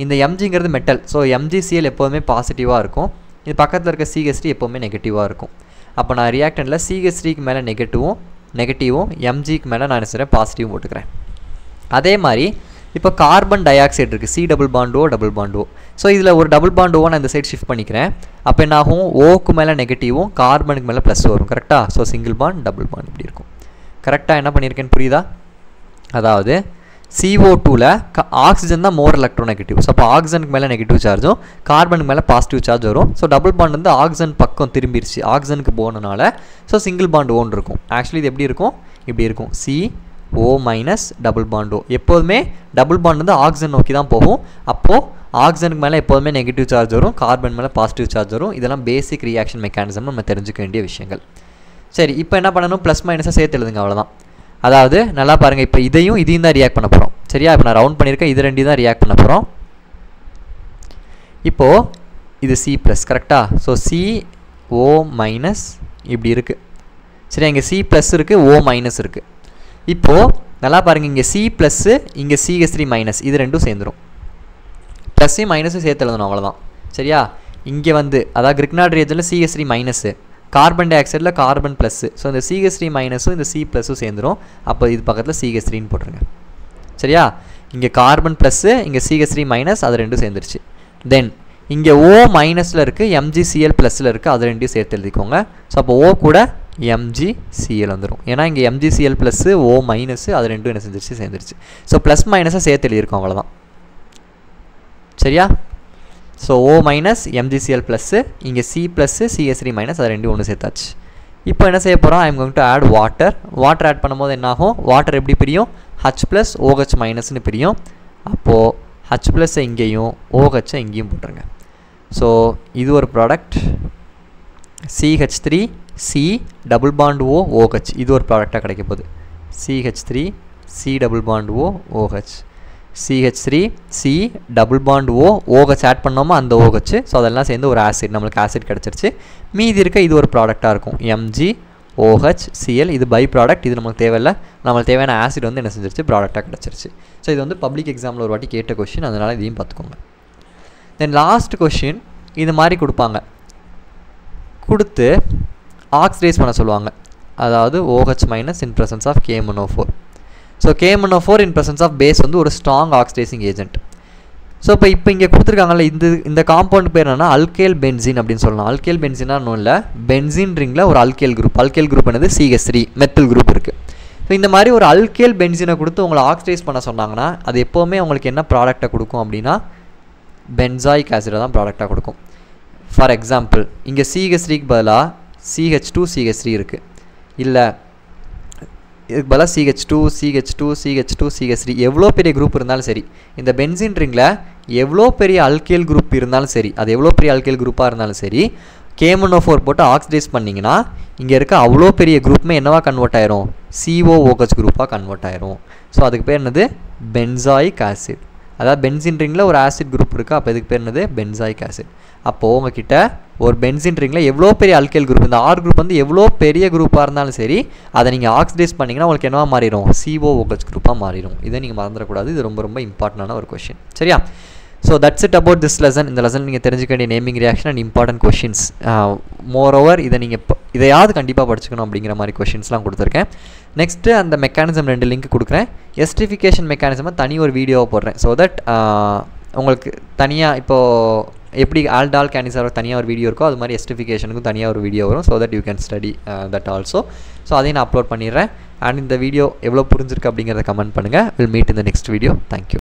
இந்த Mgங்கிறது மெட்டல். ஸோ MgCl எப்போதுமே பாசிட்டிவாக இருக்கும், இது பக்கத்தில் இருக்க CH3 எப்போவுமே நெகட்டிவாக இருக்கும். அப்போ நான் ரியாக்டனில் CH3க்கு மேலே நெகட்டிவும் Mgக்கு மேலே நான் என்ன செய்கிறேன், பாசிட்டிவும் போட்டுக்கிறேன். அதே மாதிரி இப்போ கார்பன் டை ஆக்சைடு இருக்குது, C double bond O. So இதில் ஒரு டபுள் பாண்ட் O நான் இந்த சைடு ஷிஃப்ட் பண்ணிக்கிறேன். அப்போ என்ன ஆகும், ஓக்கு மேலே நெகட்டிவும் கார்பனுக்கு மேலே ப்ளஸ் வரும். கரெக்டாக? So single bond double bond இப்படி இருக்கும். கரெக்டாக என்ன பண்ணியிருக்கேன்னு புரியுதா? அதாவது CO2ல ஆக்சிஜன் தான் மோர் எலக்ட்ரோநெகட்டிவ். ஸோ அப்போ ஆக்சிஜனுக்கு மேலே நெகட்டிவ் சார்ஜும் கார்பனுக்கு மேலே பாசிட்டிவ் சார்ஜ் வரும். ஸோ டபுள் பாண்ட் வந்து ஆக்சிஜன் பக்கம் திரும்பிடுச்சு, ஆக்சிஜனுக்கு போனனால ஸோ சிங்கிள் பாண்ட் ஓன் இருக்கும். ஆக்சுவலி இது எப்படி இருக்கும், இப்படி இருக்கும், CO minus double bond O. எப்போதுமே டபுள் பாண்ட் வந்து ஆக்சிஜன் நோக்கி தான் போகும். அப்போது ஆக்சிஜனுக்கு மேலே எப்போதுமே நெகட்டிவ் சார்ஜ் வரும், கார்பன் மேலே பாசிட்டிவ் சார்ஜ் வரும். இதெல்லாம் பேசிக் ரியாக்ஷன் மெக்கானிசம் நம்ம தெரிஞ்சுக்க வேண்டிய விஷயங்கள். சரி, இப்போ என்ன பண்ணணும், ப்ளஸ் மைனஸை சேர்த்து எழுதுங்க, அவ்வளோதான். அதாவது நல்லா பாருங்கள், இப்போ இதையும் தான் ரியாக்ட் பண்ண போகிறோம். சரியா, இப்போ நான் ரவுண்ட் பண்ணியிருக்கேன், இது ரெண்டையும் தான் ரியாக்ட் பண்ண போகிறோம். இப்போது இது C+, கரெக்டாக? ஸோ CO மைனஸ் இப்படி இருக்குது. சரியா, இங்கே C+ இருக்குது, O மைனஸ் இருக்குது. இப்போது நல்லா பாருங்கள், இங்கே C+, இங்கே CH3 மைனஸ், இது ரெண்டும் சேர்ந்துடும். ப்ளஸ்ஸையும் மைனஸும் சேர்த்து எழுதணும், அவ்வளோதான். சரியா, இங்கே வந்து அதாவது கிரிக்னார்ட் ரியேஜென்ட்டில் CH3 மைனஸு, கார்பன் டை ஆக்சைடில் கார்பன் ப்ளஸ்ஸு. ஸோ இந்த CH3 மைனஸும் இந்த C+ம் சேர்ந்துடும். அப்போ இது பக்கத்தில் CH3ன்னு போட்டுருங்க. சரியா, இங்கே கார்பன் ப்ளஸ்ஸு, இங்கே CH3 மைனஸ், அது ரெண்டும் சேர்ந்துருச்சு. தென் இங்கே O மைனஸில் இருக்குது, MgCl ப்ளஸில் இருக்குது, அது ரெண்டையும் சேர்த்து எழுதிக்கோங்க. ஸோ அப்போ O கூட MgCl வந்துடும். ஏன்னா இங்கே MgCl ப்ளஸ்ஸு O மைனஸு அது ரெண்டும் என்ன செஞ்சிருச்சு, சேர்ந்துருச்சு. ஸோ ப்ளஸ் மைனஸை சேர்த்து எழுதியிருக்கோம், அவ்வளோதான். சரியா, so O minus MgCl plus, இங்கே C ப்ளஸ்ஸு CH3 மைனஸ், அது ரெண்டும் ஒன்று சேர்த்தாச்சு. இப்போ என்ன செய்ய போகிறோம், I am going to add water add பண்ணும்போது என்ன ஆகும், வாட்டர் எப்படி பிரியும், H+ OH மைனஸ்னு பிரியும். அப்போது H+ இங்கேயும் OH இங்கேயும் போட்டுருங்க. ஸோ இது ஒரு product, CH3 C double bond O OH, இது ஒரு ப்ராடக்டாக கிடைக்க போகுது. CH3 C double bond O OH, CH3 C double bond O OH add பண்ணோமா அந்த OH. ஸோ அதெல்லாம் சேர்ந்து ஒரு ஆசிட், நம்மளுக்கு ஆசிட் கிடச்சிருச்சு. மீதி இருக்க இது ஒரு ப்ராடக்டாக இருக்கும், MgOHCl. இது பை ப்ராடக்ட், இது நமக்கு தேவையில்லை. நம்மளுக்கு தேவையான ஆசிட் வந்து என்ன செஞ்சிருச்சு, ப்ராடக்டாக கிடச்சிருச்சு. ஸோ இது வந்து பப்ளிக் எக்ஸாமில் ஒரு வாட்டி கேட்ட கொஷின், அதனால் இதையும் பார்த்துக்கோங்க. தென் லாஸ்ட் கொஷின் இது மாதிரி கொடுப்பாங்க, கொடுத்து ஆக்சிடைஸ் பண்ண சொல்லுவாங்க. அதாவது OH minus in presence of KMnO4. So KMnO4 in presence of base வந்து ஒரு ஸ்ட்ராங் ஆக்சிடைசிங் ஏஜென்ட். ஸோ இப்போ இங்கே கொடுத்துருக்காங்கல்ல, இந்த காம்பவுண்ட் பேர் என்னன்னா அல்கைல் பென்சின் அப்படின்னு சொல்லலாம். அல்கைல் பென்சினா ஒன்றும் இல்லை, பென்சின் ரிங்கில் ஒரு அல்கைல் குரூப் என்னது, CH3 மெத்தில் குரூப் இருக்குது. ஸோ இந்த மாதிரி ஒரு அல்கைல் பென்சினை கொடுத்து உங்களை ஆக்சிடைஸ் பண்ண சொன்னாங்கன்னா அது எப்போவுமே உங்களுக்கு என்ன ப்ராடக்டை கொடுக்கும் அப்படின்னா பென்சாயிக் ஆசிடை தான் ப்ராடக்டாக கொடுக்கும். ஃபார் எக்ஸாம்பிள் இங்கே CH3க்கு பதிலாக CH2 இருக்குது, இல்லை இதுக்கு பதிலாக CH2 எவ்வளோ பெரிய குரூப் இருந்தாலும் சரி, இந்த பென்சின் ரிங்கில் எவ்வளோ பெரிய அல்கைல் குரூப் இருந்தாலும் சரி, அது எவ்வளோ பெரிய அல்கைல் குரூப்பாக இருந்தாலும் சரி, KMnO4 போட்டு ஆக்சிடைஸ் பண்ணிங்கன்னா இங்கே இருக்க அவ்வளோ பெரிய குரூப்புமே என்னவா கன்வெர்ட் ஆயிரும், COOH குரூப்பாக கன்வெர்ட் ஆயிரும். ஸோ அதுக்கு பேர் என்னது, பென்சாயிக் ஆசிட். அதாவது பென்சின் ரிங்கில் ஒரு ஆசிட் குரூப் இருக்குது, அப்போ இதுக்கு பேர் என்னது, பென்சாயிக் ஆசிட். அப்போது உங்ககிட்ட ஒரு பென்சின் ரிங்கில் எவ்வளோ பெரிய அல்கைல் குரூப், இந்த R குரூப் வந்து எவ்வளோ பெரிய குரூப்பாக இருந்தாலும் சரி, அதை நீங்கள் ஆக்சிடைஸ் பண்ணிங்கன்னா உங்களுக்கு என்னவா மாறிடும், COOH குரூப்பாக மாறிடும். இதை நீங்கள் மறந்துடக்கூடாது, இது ரொம்ப ரொம்ப இம்பார்ட்டண்டான ஒரு கொஷின். சரியா, so that's it about this lesson. இந்த லெசன் நீங்கள் தெரிஞ்சுக்க வேண்டிய naming reaction and important questions. Moreover இதை நீங்கள் இதையாவது கண்டிப்பாக படிச்சுக்கணும் அப்படிங்கிற மாதிரி கொஷின்ஸ்லாம் கொடுத்துருக்கேன். நெக்ஸ்ட்டு அந்த மெக்கானிசம் 2 லிங்க் கொடுக்குறேன். எஸ்டிஃபிகேஷன் மெக்கானிசமாக தனி ஒரு வீடியோவை போடுறேன். ஸோ தட் உங்களுக்கு தனியாக இப்போது எப்படி ஆல்டால் கேனிசார் தனியாக ஒரு வீடியோ இருக்கோ அது மாதிரி எஸ்டிஃபிகேஷனுக்கும் தனியாக ஒரு வீடியோ வரும். So that you can study that also. So அதையும் நான் அப்லோட் பண்ணிடுறேன். அண்ட் இந்த வீடியோ எவ்வளோ புரிஞ்சிருக்கு அப்படிங்கிறத கமெண்ட் பண்ணுங்கள். Will meet in the next video. Thank you.